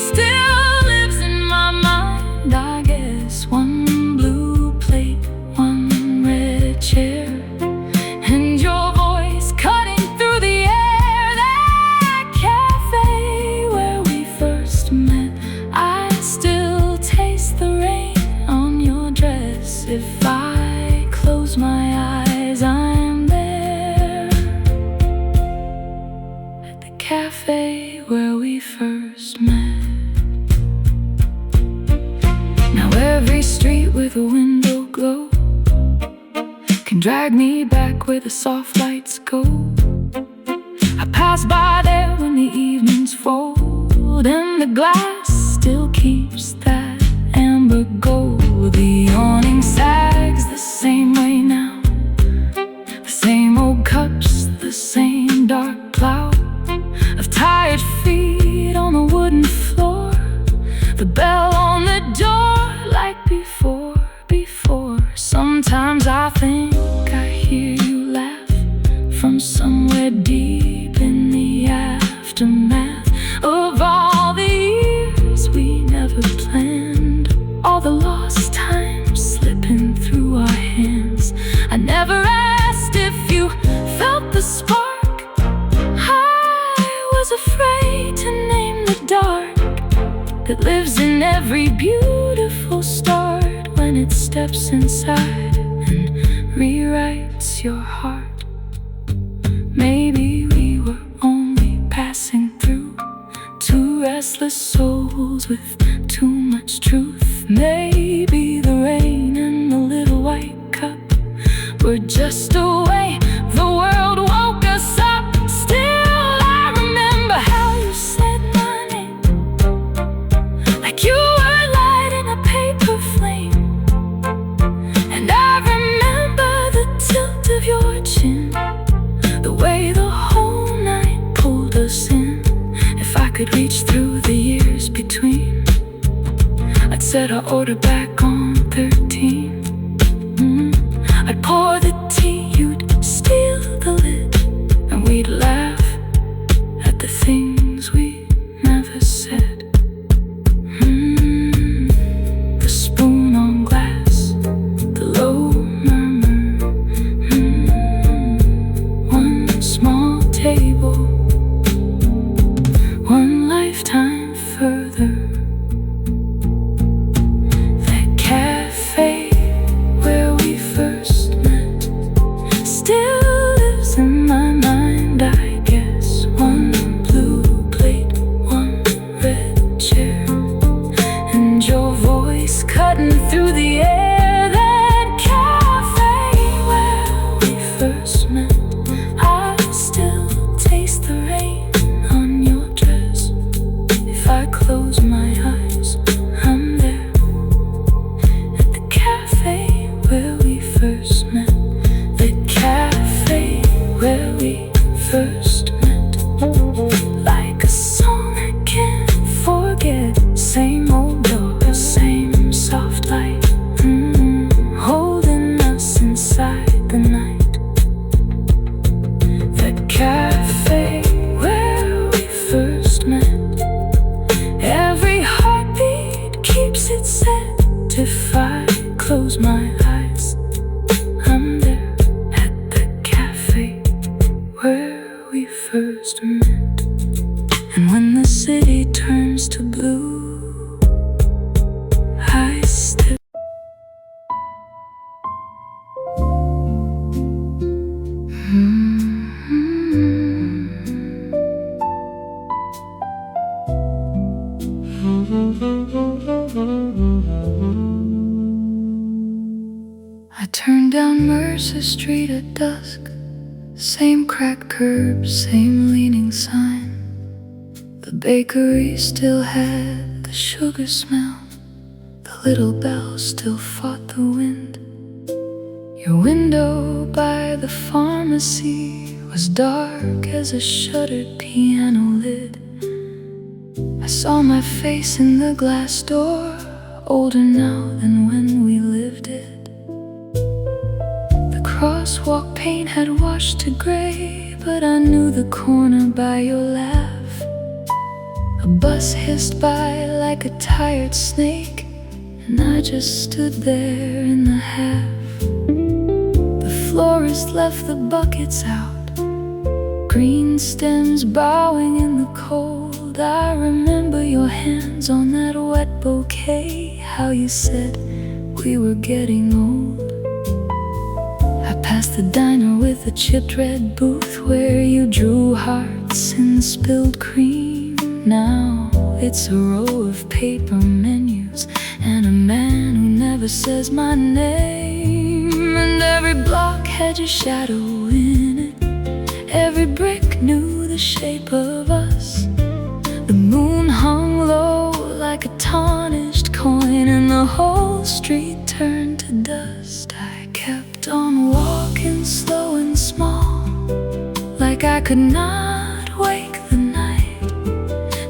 still lives in my mind, I guess. 1 blue plate, 1 red chair, and your voice cutting through the air. That cafe where we first met, I still taste the rain on your dress. If I close my eyes, I'm there at the cafe where we first met. Now every street with a window glow can drag me back where the soft lights go. I pass by there when the evenings fold, and the glass still keeps that amber gold. The awning sags the same way now, the same old cups, the same dark cloud of tired feet on the wooden floor. The bell on the door like before. Sometimes I think I hear you laugh from somewhere deep in the aftermath of all the years we never planned, all the lost time slipping through our hands. afraid to name the dark that lives in every beautiful start when it steps inside and rewrites your heart. Maybe we were only passing through, two restless souls with too much truth. Maybe the rain and the little white cup were just a way the world woke us up. Still, I remember how you said my name, like you were lighting a paper flame. And I remember the tilt of your chin, the way the whole night pulled us in. If I could reach through the years between, I'd set our order back on 13. I'd pour the tea, you'd steal the lid, and we'd laugh at the things we never said. The spoon on glass, the low murmur, one small table, one lifetime further. That cafe where we first met still lives in my mind, I guess. One blue plate, one red chair, and your voice cutting through the air. That cafe where we first met, I still taste the rain on your dress. If I close my eyes, I'm there at the cafe where we first met. The cafe where we first met. Like a song I can't forget. Same old door, same soft light, holding us inside the night. That cafe where we first met. Every heartbeat keeps it set. If I close my eyes, I'm there at the cafe where we first met. And when the city turns to blue, I still I turned down Mercer Street at dusk. Same cracked curb, same leaning sign. The bakery still had the sugar smell. The little bell still fought the wind. Your window by the pharmacy was dark as a shuttered piano lid. I saw my face in the glass door, older now than when we lived it. The crosswalk paint had washed to gray, but I knew the corner by your laugh. A bus hissed by like a tired snake, and I just stood there in the half. The florist left the buckets out, green stems bowing in the cold. I remember your hands on that wet bouquet, how you said we were getting old. I passed the diner with a chipped red booth where you drew hearts in spilled cream. Now it's a row of paper menus and a man who never says my name. And every block had your shadow in it, every brick knew the shape of us. The moon hung low like a tarnished coin, and the whole street turned to dust. I kept on walking slow and small, like I could not wake the night.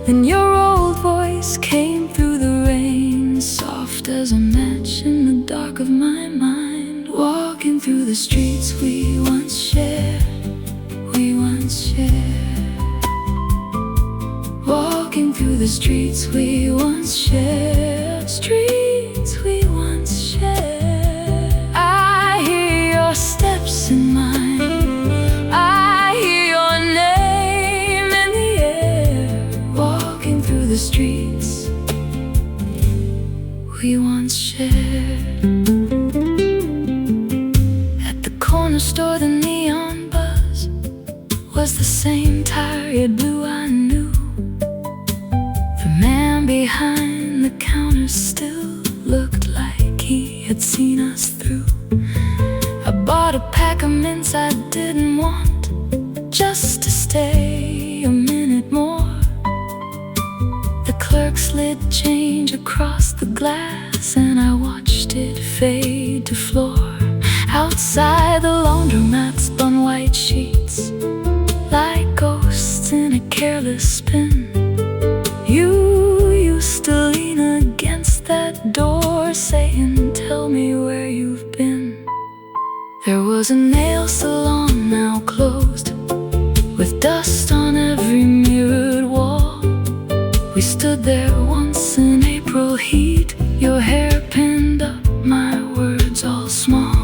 Then your old voice came through the rain, soft as a match in the dark of my mind. Walking through the streets we once shared, we once shared. Walking through the streets we once shared, streets we once shared. I hear your steps in mine, I hear your name in the air. chariot blew, I knew the man behind the counter still looked like he had seen us through. I bought a pack of mints I didn't want, just to stay a minute more. The clerk slid change across the glass, and I watched it fade to floor. Outside, the laundromat spun white sheets like ghosts in a careless spin. You used to lean against that door saying, "Tell me where you've been." There was a nail salon now closed, with dust on every mirrored wall. We stood there once in April heat, your hair pinned up, my words all small.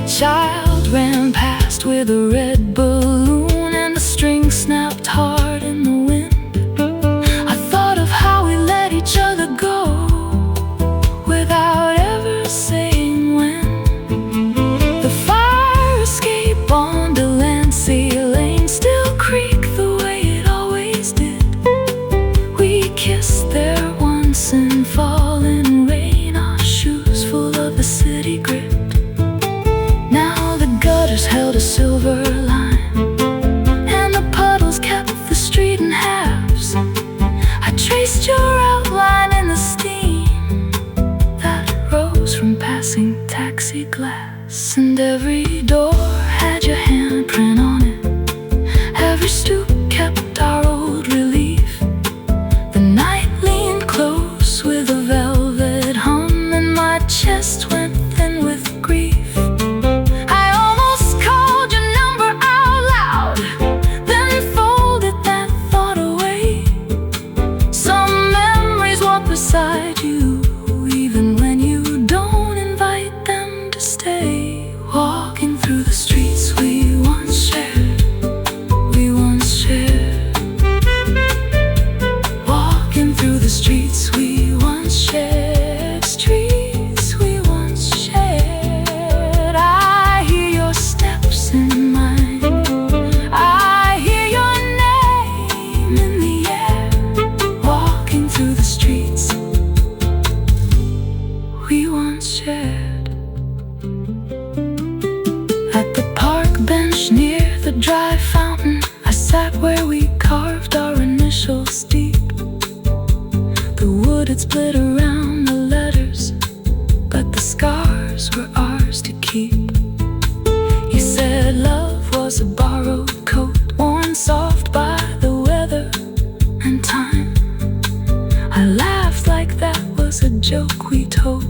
A child ran past with a red balloon, and the string snapped hard in the wind. I thought of how we let each other go without ever saying when. The fire escape on Delancey Lane still creaked the way it always did. We kissed there once in falling rain, our shoes full of the city grit. Now the gutters held a silver line, and the puddles kept the street in halves. I traced your outline in the steam that rose from passing taxi glass, and every door had your handprint on it. Every stoop kept our old relief. The night leaned close with a velvet hum, and my chest went thin with grief. I almost called your number out loud, then folded that thought away. Some memories walk beside you, even when you don't invite them to stay. Walking through the streets we once shared, we once shared. Walking through the streets we once shared, streets we once shared. I hear your steps in mine, I hear your name in the air. Walking through the streets we once shared. At the park bench near the dry fountain, I sat where we carved our initials deep. The wood had split around the letters, but the scars were ours to keep. You said love was a borrowed coat, worn soft by the weather and time. I laughed like that was a joke we told,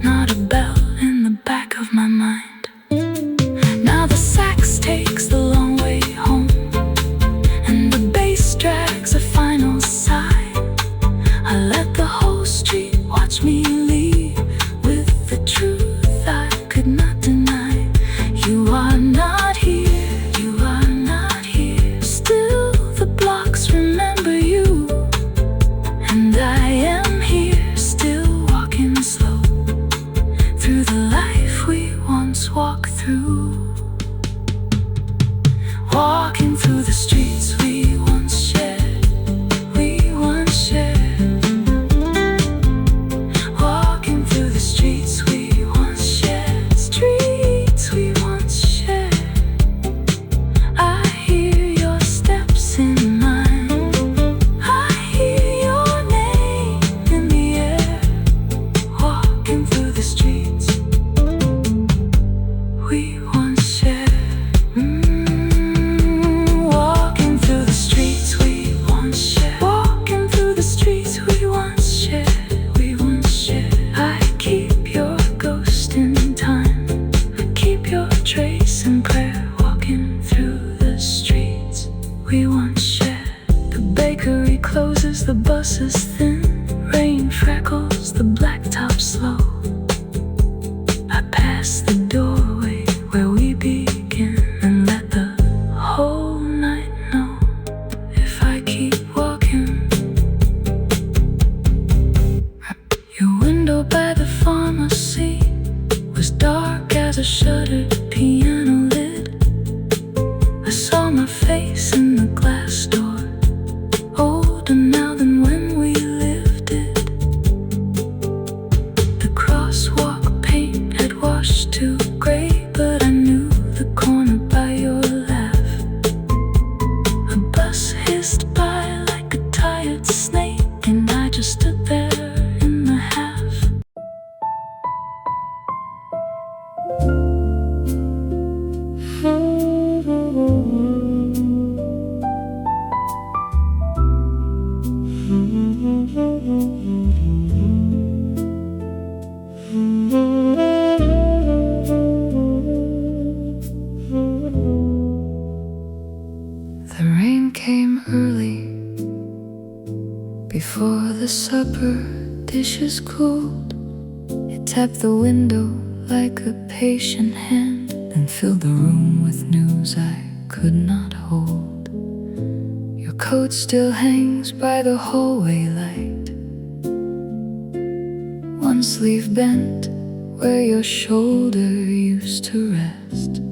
not a bell in the back of my mind. Now the sax takes the long way home, and the bass drags a final sigh. I let the whole street watch me leave with the truth I could not deny. You are not here, you are not here. Still the blocks remember you, and I am here, still walking slow through the life we once walked through. Walking through the streets we once shared, we once shared. Walking through the streets we once shared, streets we once shared. I hear your steps in mine, I hear your name in the air. Walking through the streets we once shared. Walking through the streets we once shared. Walking through the streets we once shared, we once shared. I keep your ghost in time, I keep your trace in prayer. Walking through the streets we once shared. The bakery closes, the bus is thin, rain freckles the blacktop slow. I pass the doorway where we begin, and let the whole night know if I keep walking. Your window by the pharmacy was dark as a shuttered piano lid. I saw my face in the glass. The rain came early, before the supper dishes cooled. It tapped the window like a patient hand, and filled the room with news I could not hold. Your coat still hangs by the hallway light, one sleeve bent where your shoulder used to rest.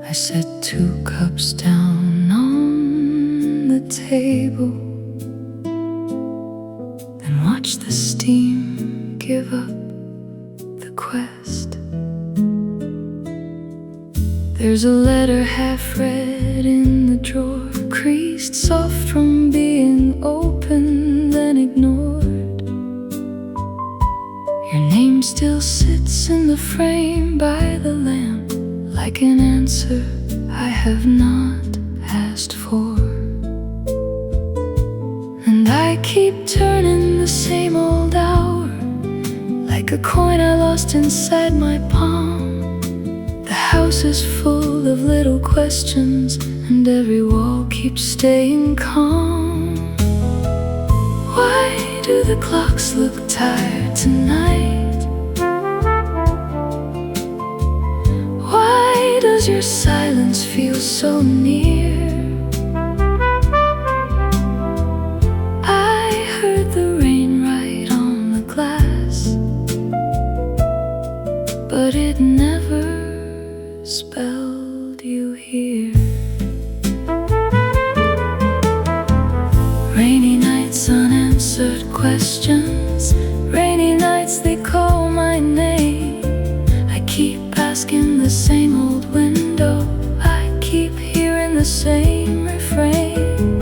I set 2 cups down on the table, then watched the steam give up the quest. There's a letter half read in the drawer, creased soft from being opened then ignored. Your name still sits in the frame by the lamp, like an answer I have not asked for. And I keep turning the same old hour, like a coin I lost inside my palm. The house is full of little questions, and every wall keeps staying calm. Why do the clocks look tired tonight? Why does your silence feel so near? I heard the rain right on the glass, but it never spelled you here. Rainy nights, unanswered questions. Rainy nights, they call my name. I keep asking the same old window, I keep hearing the same refrain.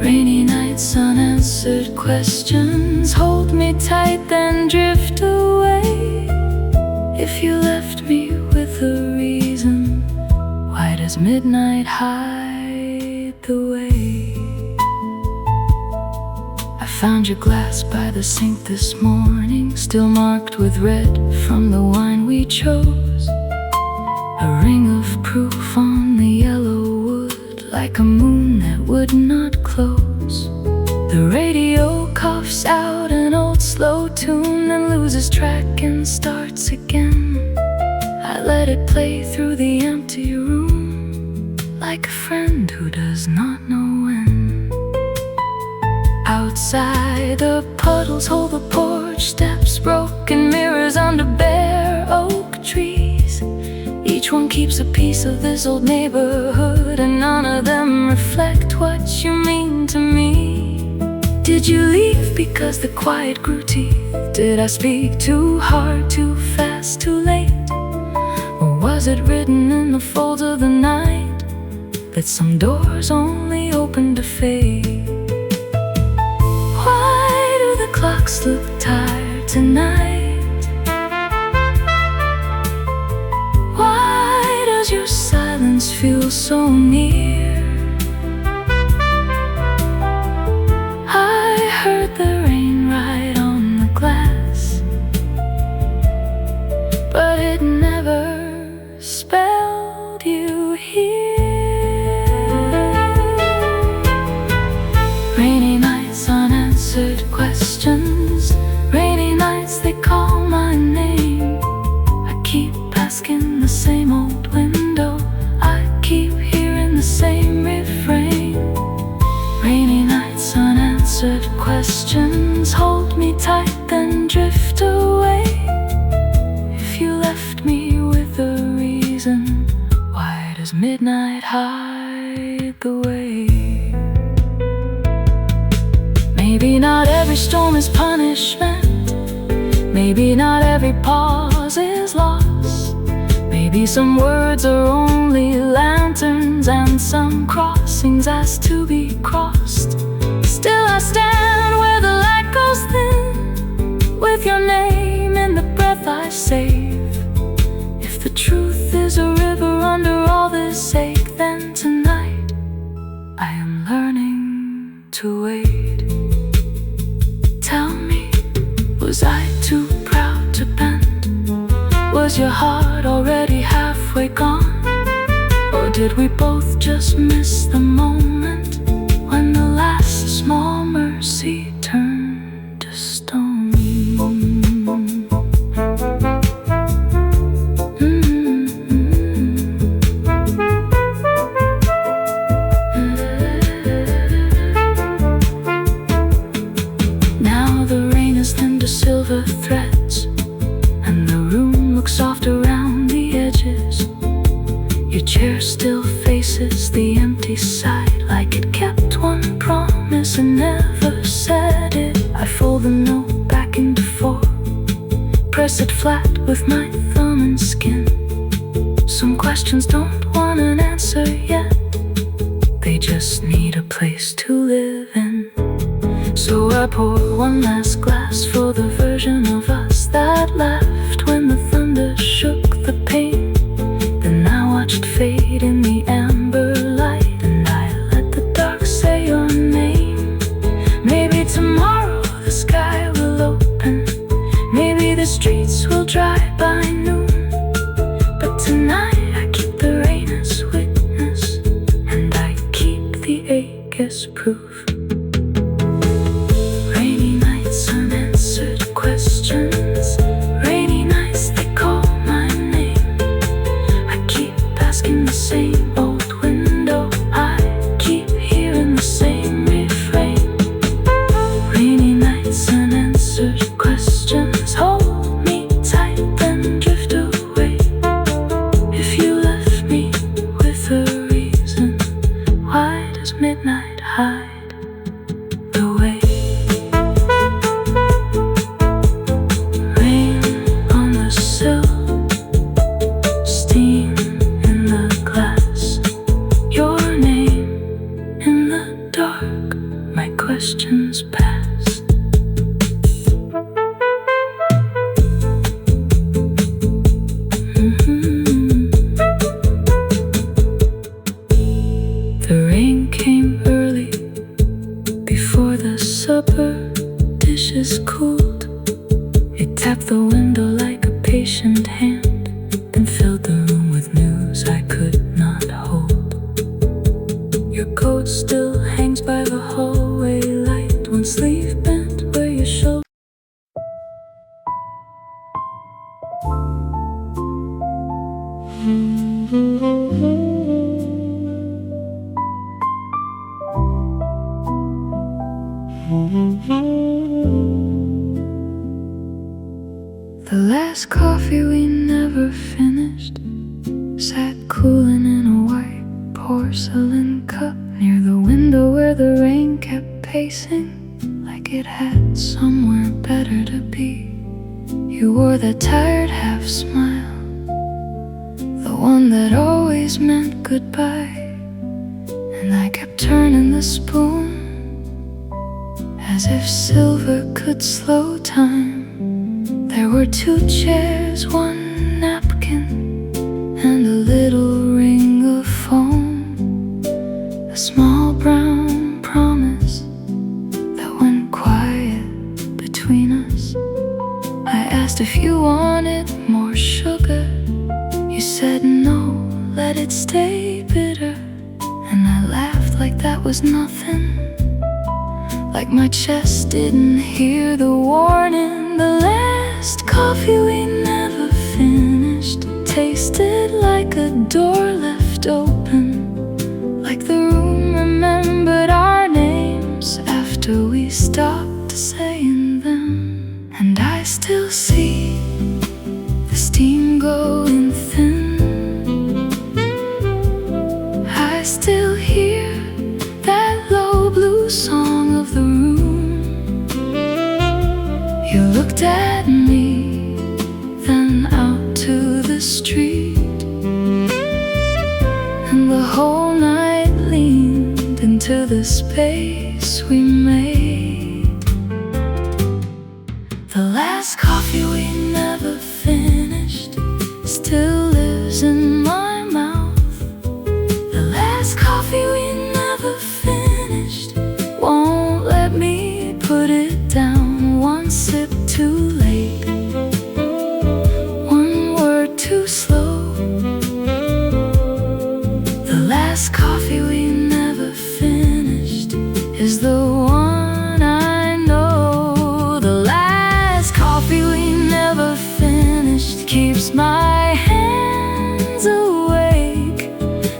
Rainy nights, unanswered questions. Hold me tight, then drift away. If you left me with a reason, why does midnight hide the way? I found your glass by the sink this morning, still marked with red from the wine we chose. A ring of proof on the yellow wood, like a moon that would not close. The radio coughs out an old slow tune, then loses track and starts again. I let it play through the empty room, like a friend who does not know when. Outside, the puddles hold the porch steps, broken mirrors under bare oak trees. Each one keeps a piece of this old neighborhood, and none of them reflect what you mean to me. Did you leave because the quiet grew teeth? Did I speak too hard, too fast, too late? Or was it written in the folds of the night that some doors only open to fade? Why do the clocks look tired tonight? Why does your silence feel so near? I heard the rain right on the glass, but it never spelled you here. Rainy nights, unanswered questions. Rainy nights, they call my name. I keep asking the same old window, I keep hearing the same refrain. Rainy nights, unanswered questions. Hold me tight, then drift away. If you left me with a reason, why does midnight hide the way? Maybe not every storm is punishment. Maybe not every pause is loss. Maybe some words are only lanterns, and some crossings ask to be crossed. Still I stand where the light goes thin, with your name in the breath I save. If the truth is a river under all this ache, then tonight I am learning to wait. Tell me, was I too proud to bend? Was your heart already halfway gone? Or did we both just miss the moment when the last small mercy turned to stone? Now the rain is thinned to silver threads, and the room looks soft around the edges. Your chair still faces the empty side, like it kept one promise and never said it. I fold the note back into four, press it flat with my thumb and skin. Some questions don't want an answer yet, they just need a place to live in. So I pour one last glass for the version of us that left when the thunder shook the pain. Then I watched fade in the amber light, and I let the dark say your name. Maybe tomorrow the sky will open, maybe the streets will dry by noon, but tonight I keep the rain as witness, and I keep the ache as proof. Rainy nights, unanswered questions, rainy nights they call my name. I keep asking the same old window, I keep hearing the same refrain. Rainy nights, unanswered questions, hold me tight then drift away. If you left me with a reason, why does midnight hide the way? Rain on the sill, steam in the glass, your name in the dark, my questions pass. The rain came early, before the supper dishes cooled. It tapped the window like a patient hand, then filled the room with news I could not hold. Your coat still hangs by the hallway light, one sleeve bent where your shoulder. The last coffee we never finished sat cooling in a white porcelain cup near the window where the rain kept pacing like it had somewhere better to be. You wore that tired half smile, the one that always meant goodbye, and I kept turning the spoon as if silver could slow time. There were two chairs, one napkin, and a little ring of foam, a small brown promise that went quiet between us. I asked if you wanted more sugar, you said no, let it stay bitter. And I laughed like that was nothing, like my chest didn't hear the warning. The last coffee we never finished tasted like a door left open, like the room remembered our names after we stopped saying them. And I still see the steam going thin, I still hear that low blue song of the room. You looked at me, then out to the street, and the whole night leaned into the space we made. The last coffee we never finished still lives in my mouth. The last coffee we never finished won't let me put it down. One sip too late, one word too slow. The coffee we never finished is the one I know. The last coffee we never finished keeps my hands awake.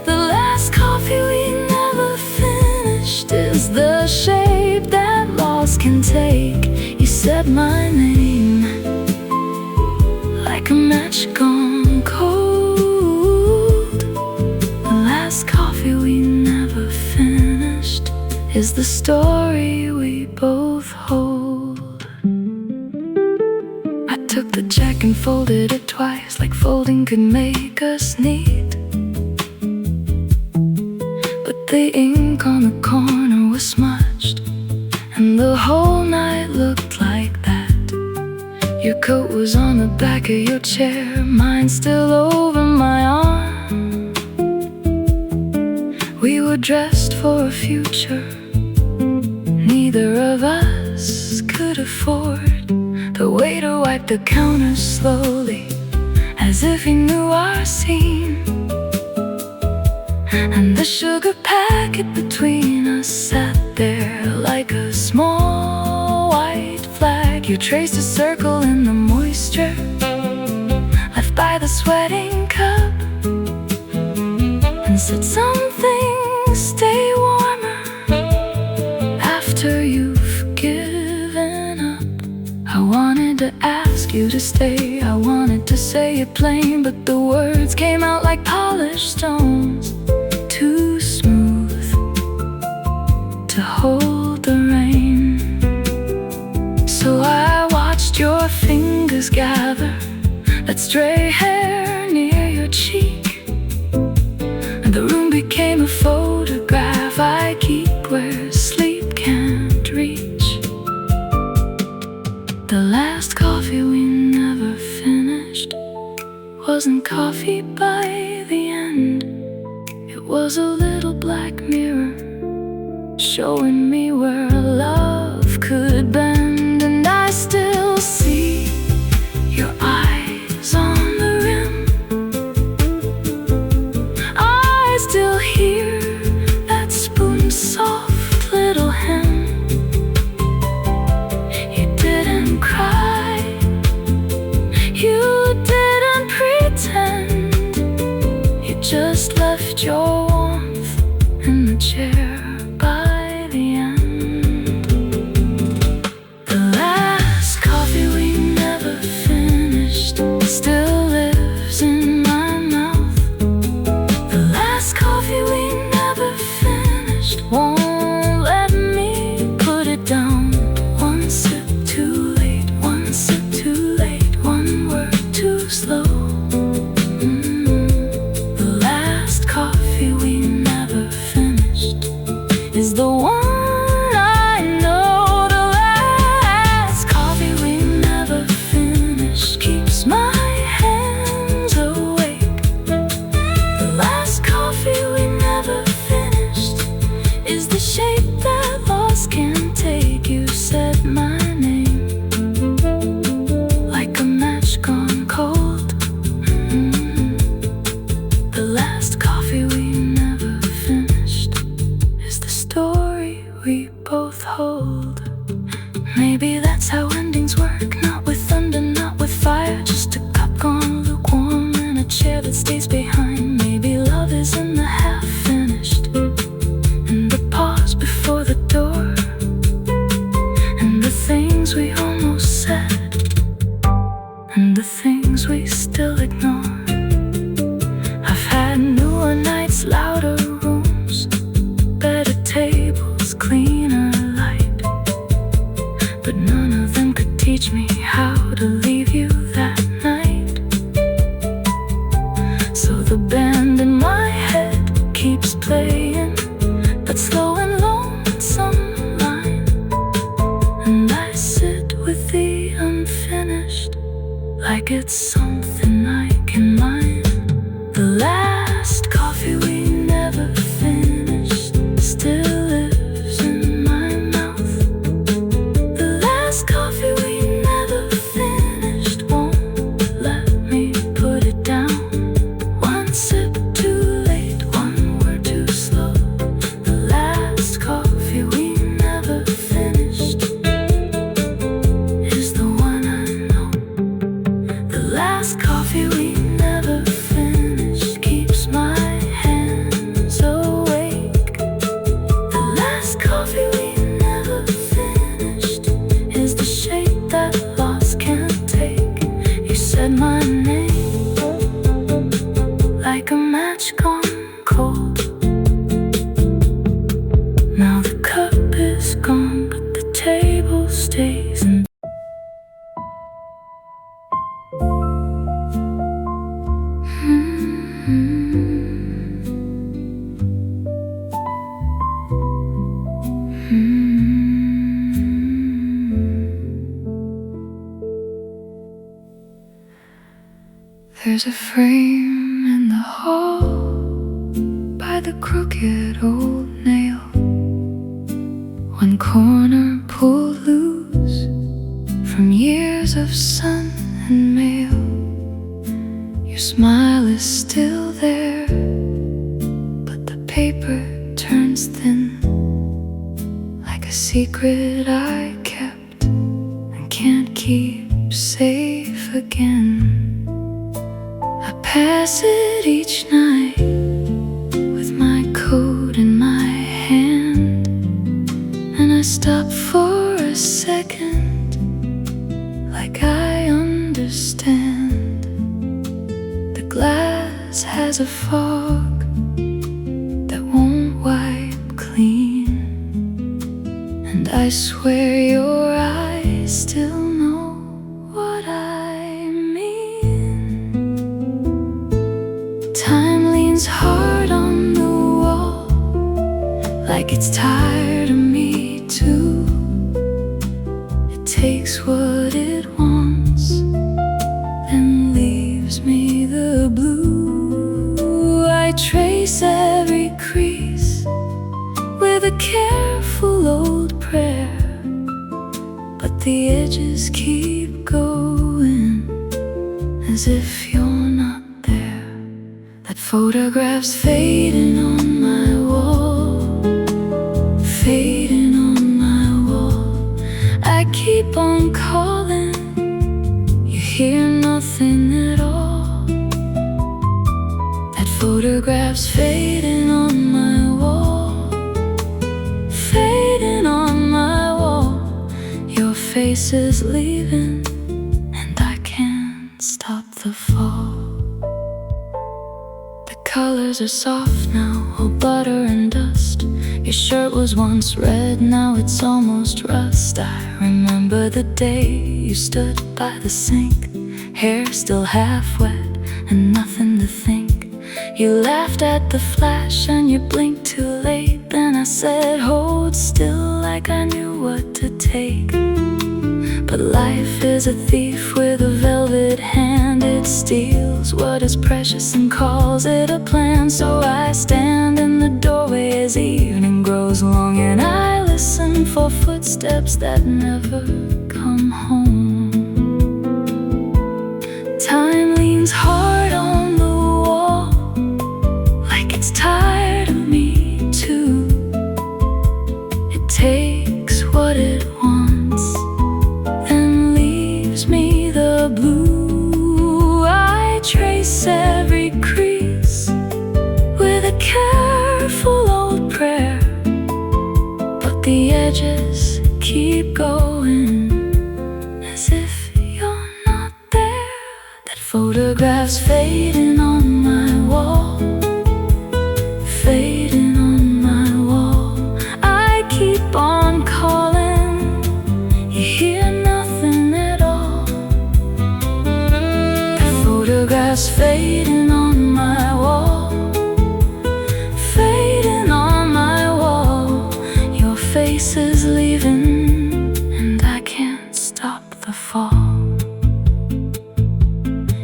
The last coffee we never finished is the shape that loss can take. You said my name like a match gone cold. The last coffee we never finished is the story we both hold. I took the check and folded it twice, like folding could make us neat. But the ink on the corner was smudged, and the whole night looked like that. Your coat was on the back of your chair, mine still over my arm. We were dressed for a future neither of us could afford. The waiter wiped the counter slowly, as if he knew our scene. And the sugar packet between us sat there like a small white flag. You traced a circle in the moisture left by the sweating cup, and said something, stay warmer after you've given up. I wanted to ask you to stay, I wanted to say it plain, but the words came out like polished stones, too smooth to hold the rain. So I watched your fingers gather that stray hair near your cheek, and the room became a photograph I keep where sleep can't reach. The last coffee we never finished wasn't coffee by the end. It was a little black mirror showing me where love could bend. And I still see your eyes on the rim, I still hear that spoon's soft little hymn. You didn't cry, you didn't pretend, you just left your warmth in the chair by the end. The last coffee we never finished still lives in my mouth. The last coffee we never finished won't let me put it down. One sip too late, one sip too late, one word too slow. The last coffee we never finished is the one I know. The last coffee we never finished keeps my hands awake. The last coffee we never finished is the shape that loss can take. You said my name like a match gone cold. The last coffee we never finished is the story we both hold. Maybe that's how endings work, not with thunder, not with fire, just a cup gone lukewarm and a chair that stays behind. Maybe love is in the half finished, in the pause before the door, and the things we almost said, and the things we still ignore. I've had newer nights, louder rooms, better tables, cleaner light, but none of them could teach me how to leave you that night. So the band in my head keeps playing that slow and lonesome line, and I sit with the unfinished like it's something I can mine. The last coffee we never finished still lives in my mouth. The last coffee we never There's a frame in the hall by the crooked old nail. One corner pulled loose from years of sun and mail. Your smile is still there, but the paper turns thin, like a secret I kept and can't keep safe again. I pass it each night with my coat in my hand, and I stop for a second, like I understand. The glass has a fog that won't wipe clean, and I swear your eyes still know what I mean. Time leans hard on the wall, like it's tired of me too. It takes what it wants, then leaves me the blue. I trace every crease with a careful old prayer, but the edges keep going as if you're not there. That photograph's fading on my wall, fading on my wall. I keep on calling, you hear nothing at all. That photograph's fading on my wall, fading on my wall. Your face is leaving, and I can't stop the fall. The colors are soft now, all butter and dust. Your shirt was once red, now it's almost rust. I remember the day you stood by the sink, hair still half wet and nothing to think. You laughed at the flash and you blinked too late. Then I said, hold still, like I knew what to take. But life is a thief with a velvet hand. It steals what is precious and calls it a plan. So I stand in the doorway as evening grows long, and I listen for footsteps that never come home. Time leans hard on the wall, like it's tired of me too. It takes what it wants, then leaves me the blue. I trace every crease with a careful old prayer, but the edges keep going as if you're not there. That photograph's fading on my wall, fading on my wall. I keep on calling, you hear nothing at all. The photograph's fading on my wall, fading on my wall. Your face is leaving, and I can't stop the fall.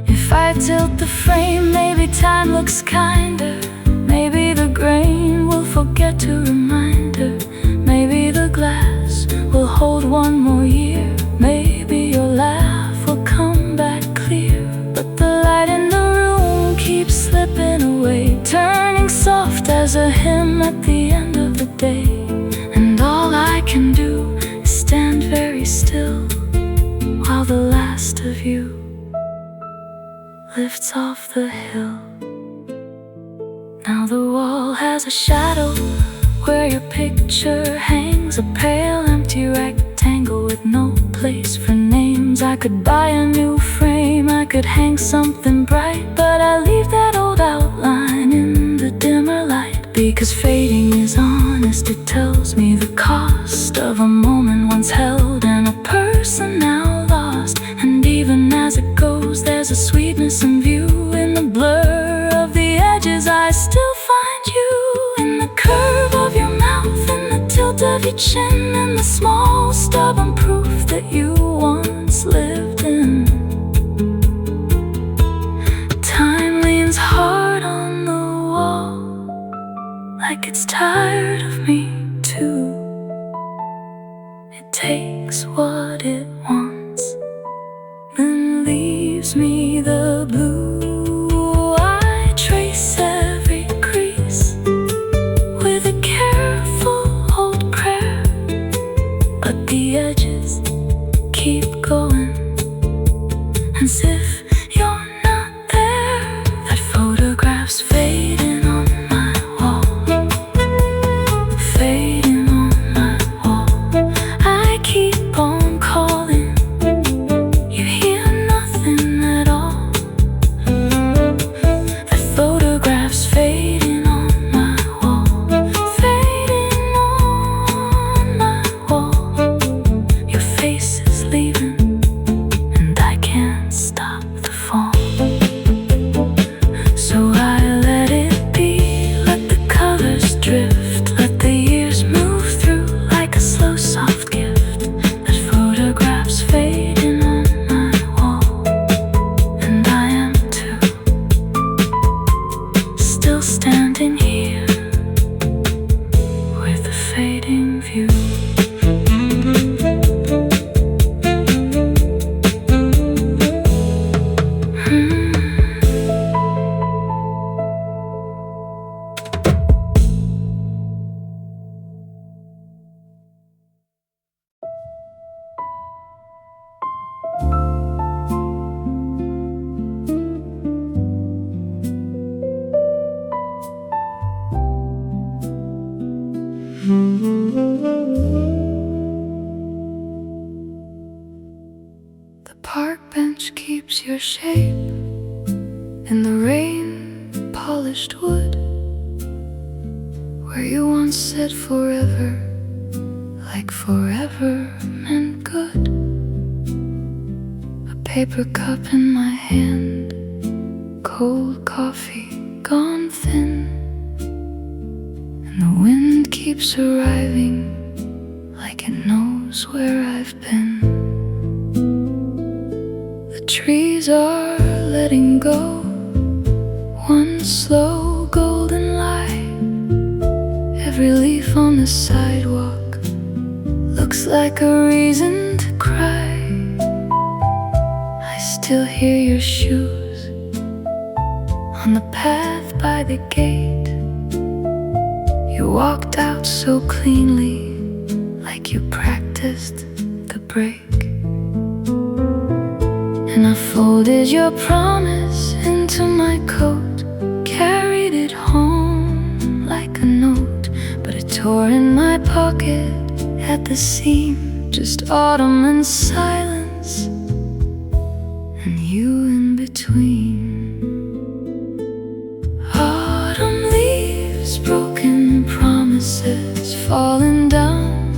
If I tilt the frame, maybe time looks kinder. Maybe the grain will forget to remind her. Maybe the glass will hold one more year. Maybe your laugh will come back clear. But the light in the room keeps slipping away, turning soft as a hymn at the end of the day. And all I can do is stand very still while the last of you lifts off the hill. Now the wall has a shadow where your picture hangs, a pale empty rectangle with no place for names. I could buy a new frame, I could hang something bright, but I leave that old outline in the dimmer light. Because fading is honest, it tells me the cost of a moment once held and a person now lost. And even as it goes, there's a sweetness in view. In the blur of the edges, I still find you. In the curve of your mouth, in the tilt gold of your chin and the small stubborn proof that you once lived in. Time leans hard on the wall, like it's tired of me too. It takes what it wants, then leaves me the blue. I trace every crease with a careful old prayer, but the edges keep going as if you're not there. That photograph's fading on my wall, fading on my wall. I keep on calling, you hear nothing at all. That photograph's fading on my wall, fading on my wall. Your face is leaving, and I can't stop the fall. So I let it be, let the colors drift, let the years move through like a slow soft gift. That photograph's fading on my wall, and I am too, still standing here with a fading view. The park bench keeps your shape in the rain-polished wood, where you once said forever, like forever meant good. A paper cup in my hand, cold coffee gone thin, and the wind keeps arriving like it knows where I've been. The trees are letting go, one slow golden lie. Every leaf on the sidewalk looks like a reason to cry. I still hear your shoes on the path by the gate. You walked out so cleanly, like you practiced the break. And I folded your promise into my coat, carried it home like a note, but it tore in my pocket at the seam. Just autumn and silence, and you in between. Autumn leaves, broken promises, falling down,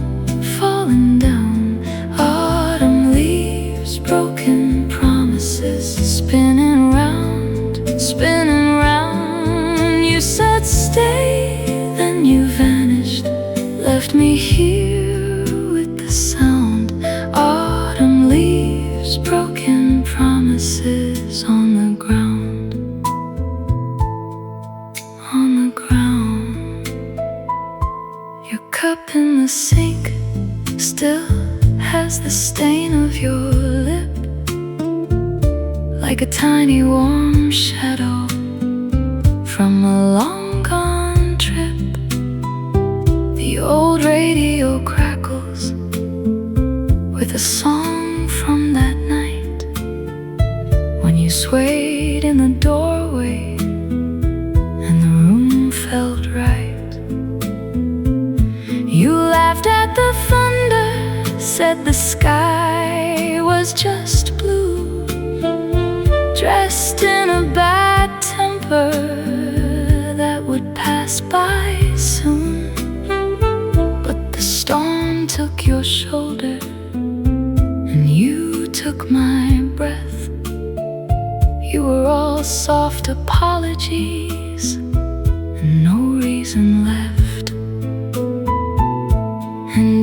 falling down. Autumn leaves, broken promises, spinning round, spinning round. You said stay, then you vanished, left me here with the sound. Autumn leaves, broken promises on the ground, on the ground. Your cup in the sink still has the stain of your lip, like a tiny warm shadow from a long gone trip. The old radio crackles with a song from that night, when you swayed in the doorway and the room felt right. You laughed at the thunder, said the sky was just blue, dressed in a bad temper that would pass by soon. But the storm took your shoulder, and you took my breath. You were all soft apologies and no reason left.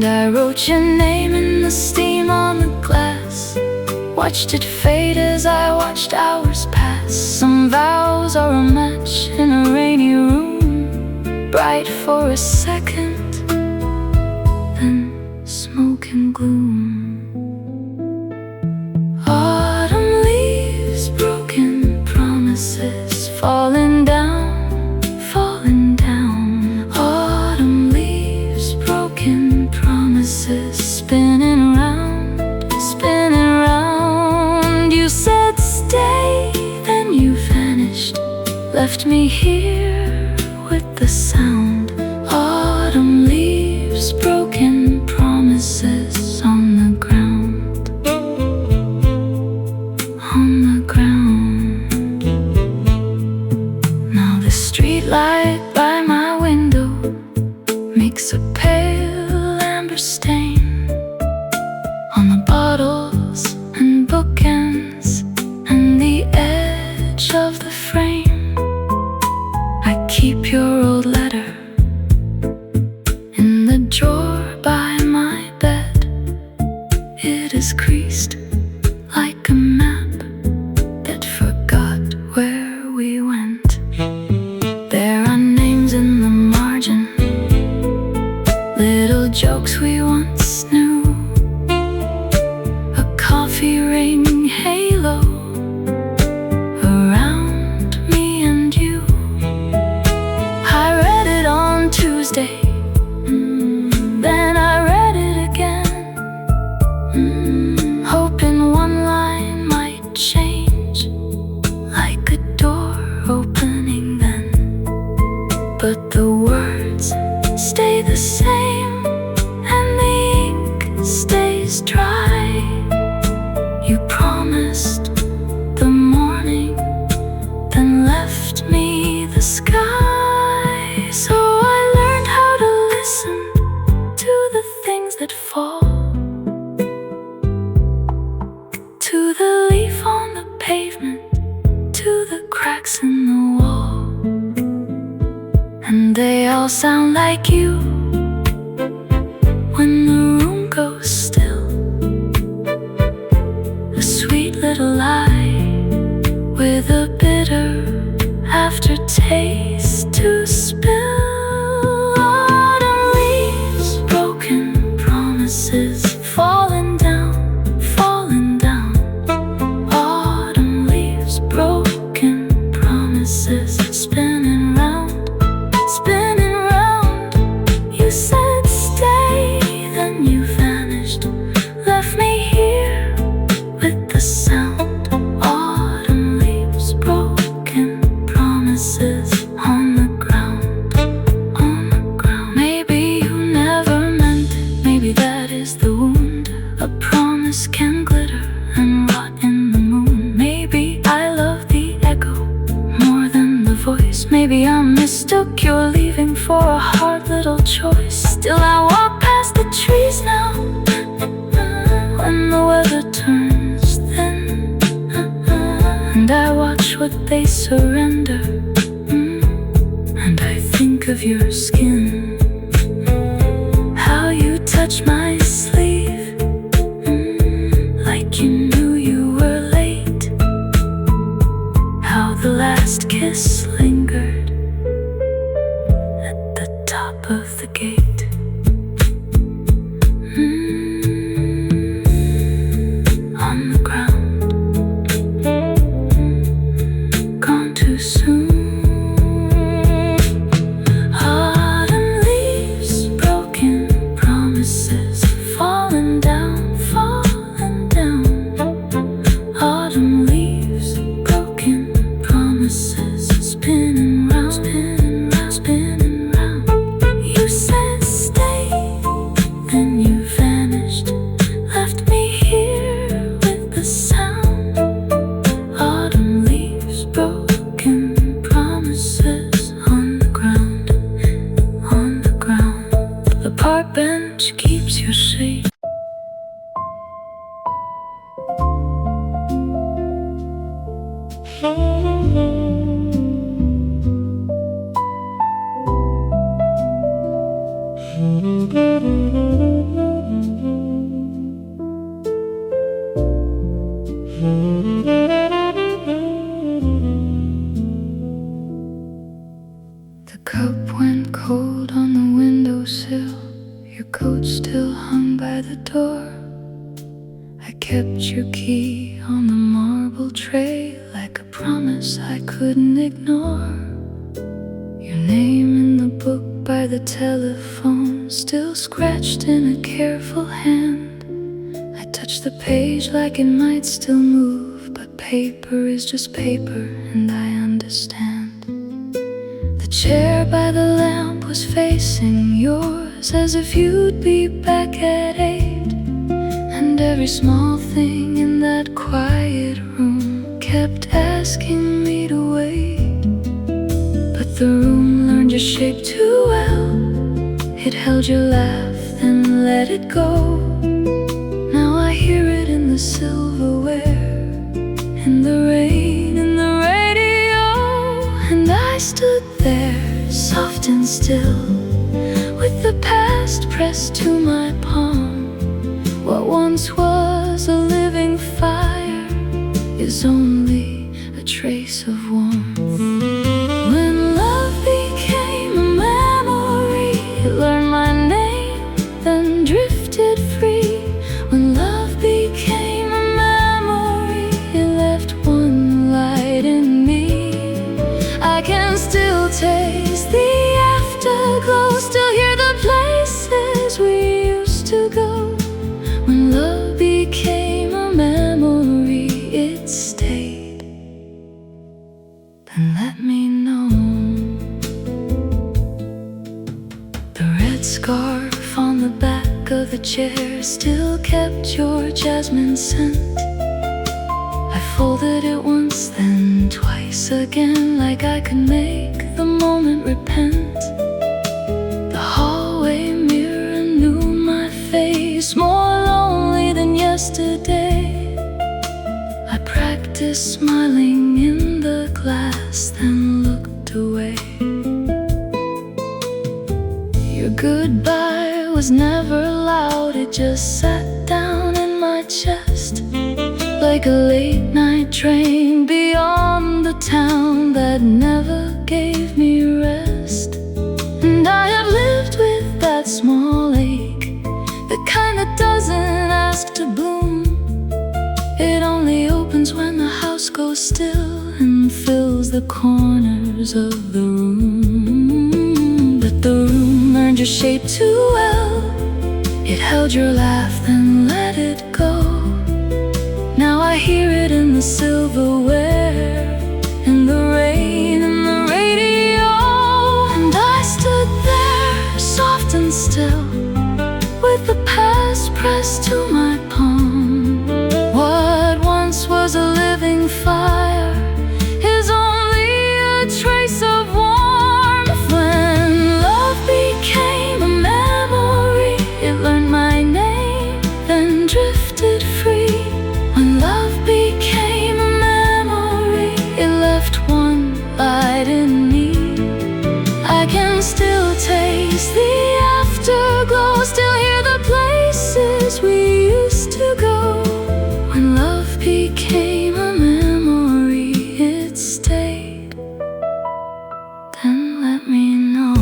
And I wrote your name in the steam on the glass, watched it fade as I watched hours pass. Some vows are a match in a rainy room, bright for a second, then smoke and gloom. Autumn leaves, broken promises, falling down, falling down. Autumn leaves, broken promises, spinning round, spinning round. You said stay, then you vanished, left me here with the sound. Autumn leaves, broken promises on the ground, on the ground. Now the street light by my window makes a pale amber stain on the bottles and bookends and the edge of the frame. I keep your old letter in the drawer by my bed. It is creased like a map that forgot where we went. There are names in the margin, little jokes we once knew, a coffee ring halo around me and you. I read it on Tuesday, then I read it again, hoping one line might change, like a door opening then. But the words stay the same, and the ink stays dry. You promised the morning, then left me the sky. So I learned how to listen to the things that fall, to the leaf on the pavement, to the cracks in the wall. And they all sound like you when the room goes still. A sweet little lie with a bitter aftertaste to spill. Autumn leaves, broken promises, falling down, falling down. Autumn leaves, broken promises, spinning round, spinning round. You said stay, then you vanished, left me here with the sound. Autumn leaves, broken promises on the ground, on the ground. Maybe you never meant it, maybe that is the wound. A promise can glitter and rot in the moon. Maybe I love the echo more than the voice. Maybe I mistook your leaving for a hard little choice. Still I walk past the trees now when the weather turns thin, and I watch what they surrender, and I think of your skin, how you touch my sleeve, like you knew you were late, how the last kiss lingered at the top of the gate. On the ground, gone too soon. Autumn leaves, broken promises, falling down, falling down. Autumn leaves, broken promises, spinning round, spinning round, spinning round. You said stay, then you vanished, left me here with the sound. Autumn leaves, broken promises on the ground, on the ground. The park bench keeps your shade. windowsill, your coat still hung by the door. I kept your key on the marble tray, like a promise I couldn't ignore. Your name in the book by the telephone, still scratched in a careful hand. I touch the page like it might still move, but paper is just paper, and I understand. The chair by the lamp was facing yours, as if you'd be back at 8. And every small thing in that quiet room kept asking me to wait. But the room learned your shape too well. It held your laugh, then let it go. Now I hear it in the silverware, in the rain, in the radio. And I stood there, soft and still, with the past pressed to my palm. What once was a living fire is only a trace of warmth. When love became a memory, it learned my name, then drifted free. When love became a memory, it left one light in me. I can still taste the afterglow, still hear the places we used to go. When love became a memory, it stayed. Then let me know. The red scarf on the back of the chair still kept your jasmine scent. I folded it once, then twice again, like I could make the moment repent. The hallway mirror knew my face, more lonely than yesterday. I practiced smiling in the glass, then looked away. Your goodbye was never loud, it just sat down in my chest, like a late night train beyond the town that never gave me rest. And I have lived with that small ache, the kind that doesn't ask to bloom. It only opens when the house goes still and fills the corners of the room. But the room learned your shape too well. It held your laugh, then let it go. Now I hear it in the silverware, in the rain, in the radio. And I stood there, soft and still, with the past pressed to my palm. What once was a living fire is only a trace of warmth. When love became a memory, it learned my name, then drifted free. When love became a memory, it left one light in me. I can still taste the afterglow, still hear the places we used to go. When love became a memory, it stayed. Then let me know.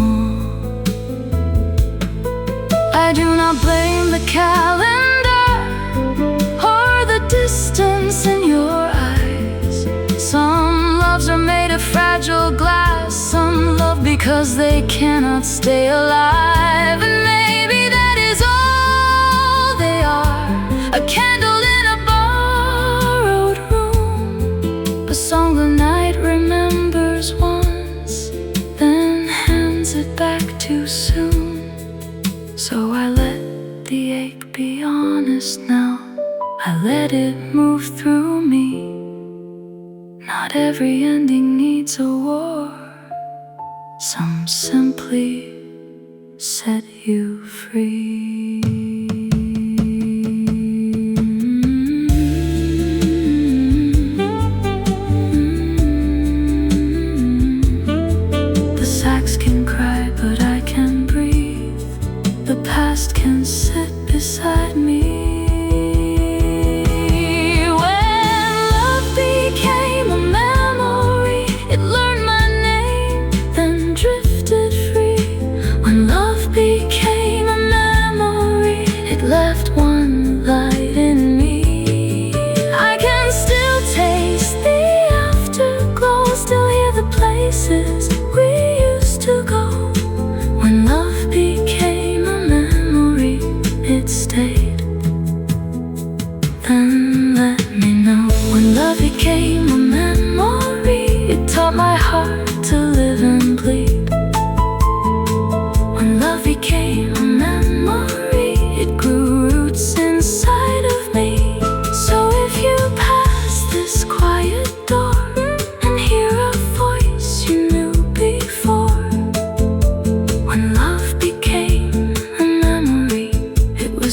I do not blame the calendar or the distance in your eyes. Some loves are made of fragile glass, some love because they cannot stay alive. And maybe that is all they are, a candle in a borrowed room, a song the night remembers once, then hands it back too soon. So I let the ache be honest now, I let it move through me. Not every ending needs a war, some simply set you free. The sax can cry, but I can breathe. The past can sit beside me. Became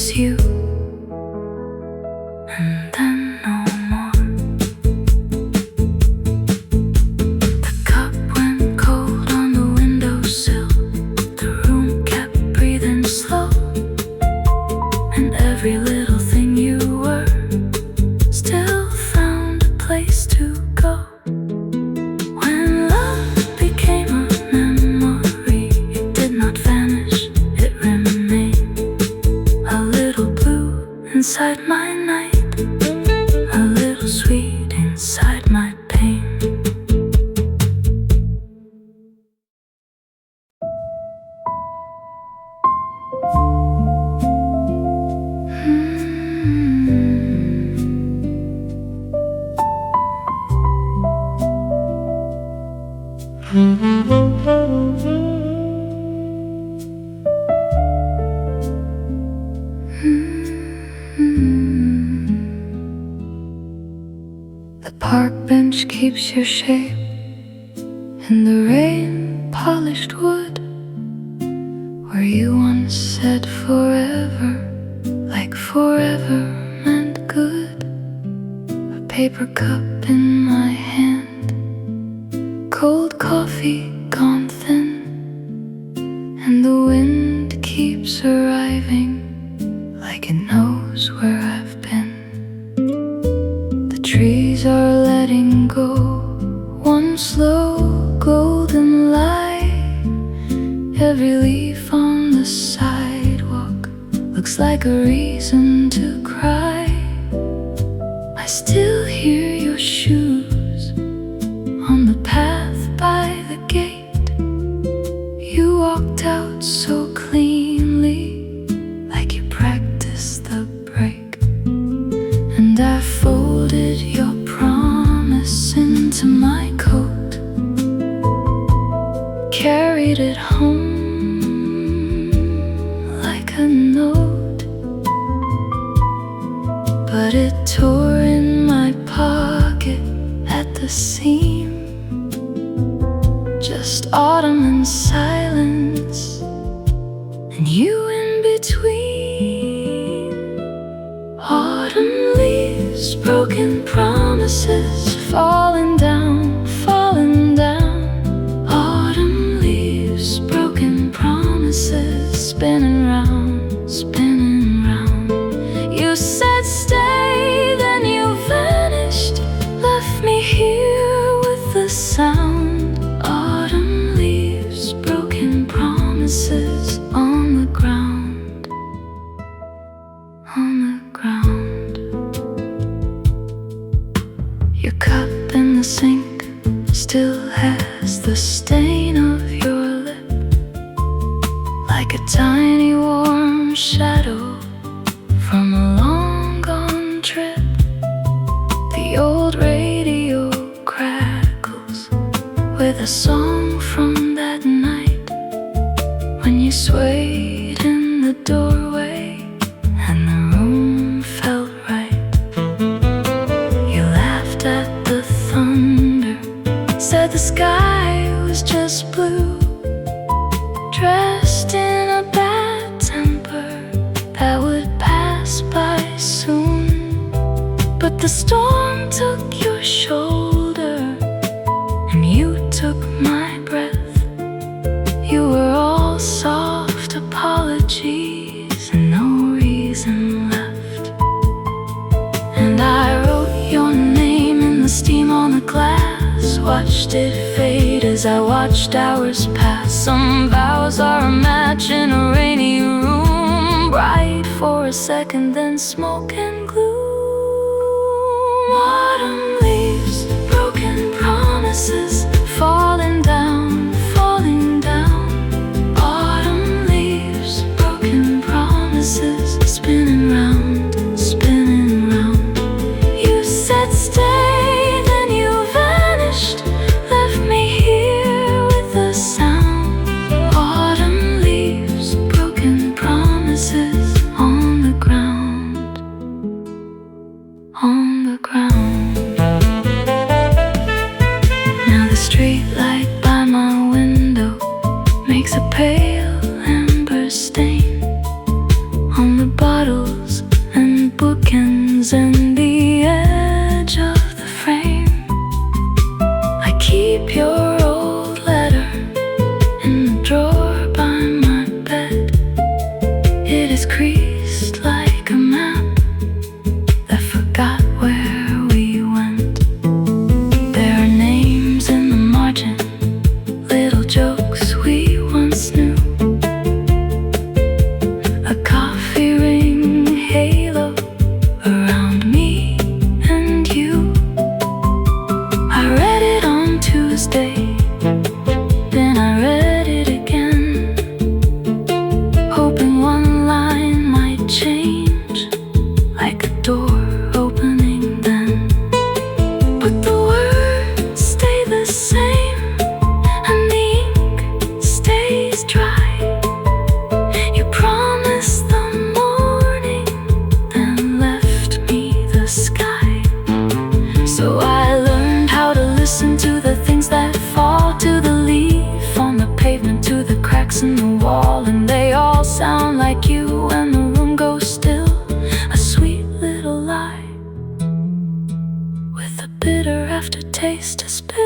was you, and then no more. The cup went cold on the windowsill. The room kept breathing slow, and every little thing you were still found a place to go. When love became a memory, it did not vanish, it remained. A little blue inside my night, a little sweet inside my pain. The park bench keeps your shape in the rain-polished wood, where you once said forever, like forever meant good. A paper cup in my hand, cold coffee gone thin, and the wind keeps arriving like it knows where I've been. The trees are letting go one slow golden lie. Every leaf on the sidewalk looks like a reason to cry. I still hear your shoes on the path by the gate. You walked out so cleanly, like you practiced the break. And I folded your promise into my coat, carried it home like a note, but it tore in my pocket at the seam. Just autumn and silence, and you in between. Autumn leaves, broken promises, falling down, falling down. Autumn leaves, broken promises, spinning round, spinning round. You said stay, then you vanished, left me here with the sound. Autumn leaves, broken promises on the ground, on the ground. Your cup in the sink still has the stain of your lip, like a tiny warm shadow from a long gone trip. The old radio crackles with a song from that night when you swayed in the doorway and the room felt right. You laughed at the thunder, said the sky was just blue, dressed in a bad temper that would pass by soon. But the storm took your shoulder and you took my breath. You were all soft apologies and no reason left. And I wrote your name in the steam on the glass, watched it fade as I watched hours pass. Some vows are a match in a rainy room, bright for a second, then smoke and gloom. Autumn leaves, broken promises, falling down, falling down. Autumn leaves, broken promises, spinning round, spinning round. You said stay, then you vanished, left me here with the sound. Autumn leaves, broken promises on the ground, on the ground. taste to spill.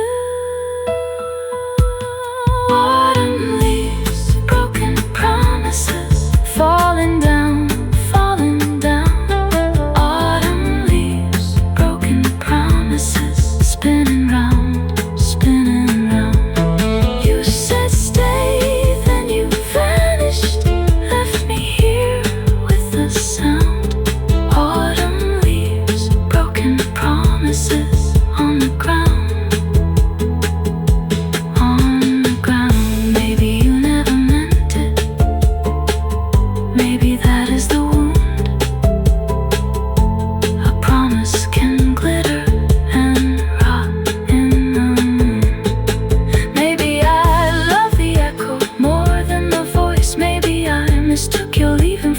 Autumn leaves, broken promises, falling down, falling down. Autumn leaves, broken promises, spinning round, spinning round. You said stay, then you vanished, left me here with the sound. Autumn leaves, broken promises on the ground, on the ground. Maybe you never meant it, maybe that is the wound. A promise can glitter and rot in the moon. Maybe I love the echo more than the voice. Maybe I mistook your leaving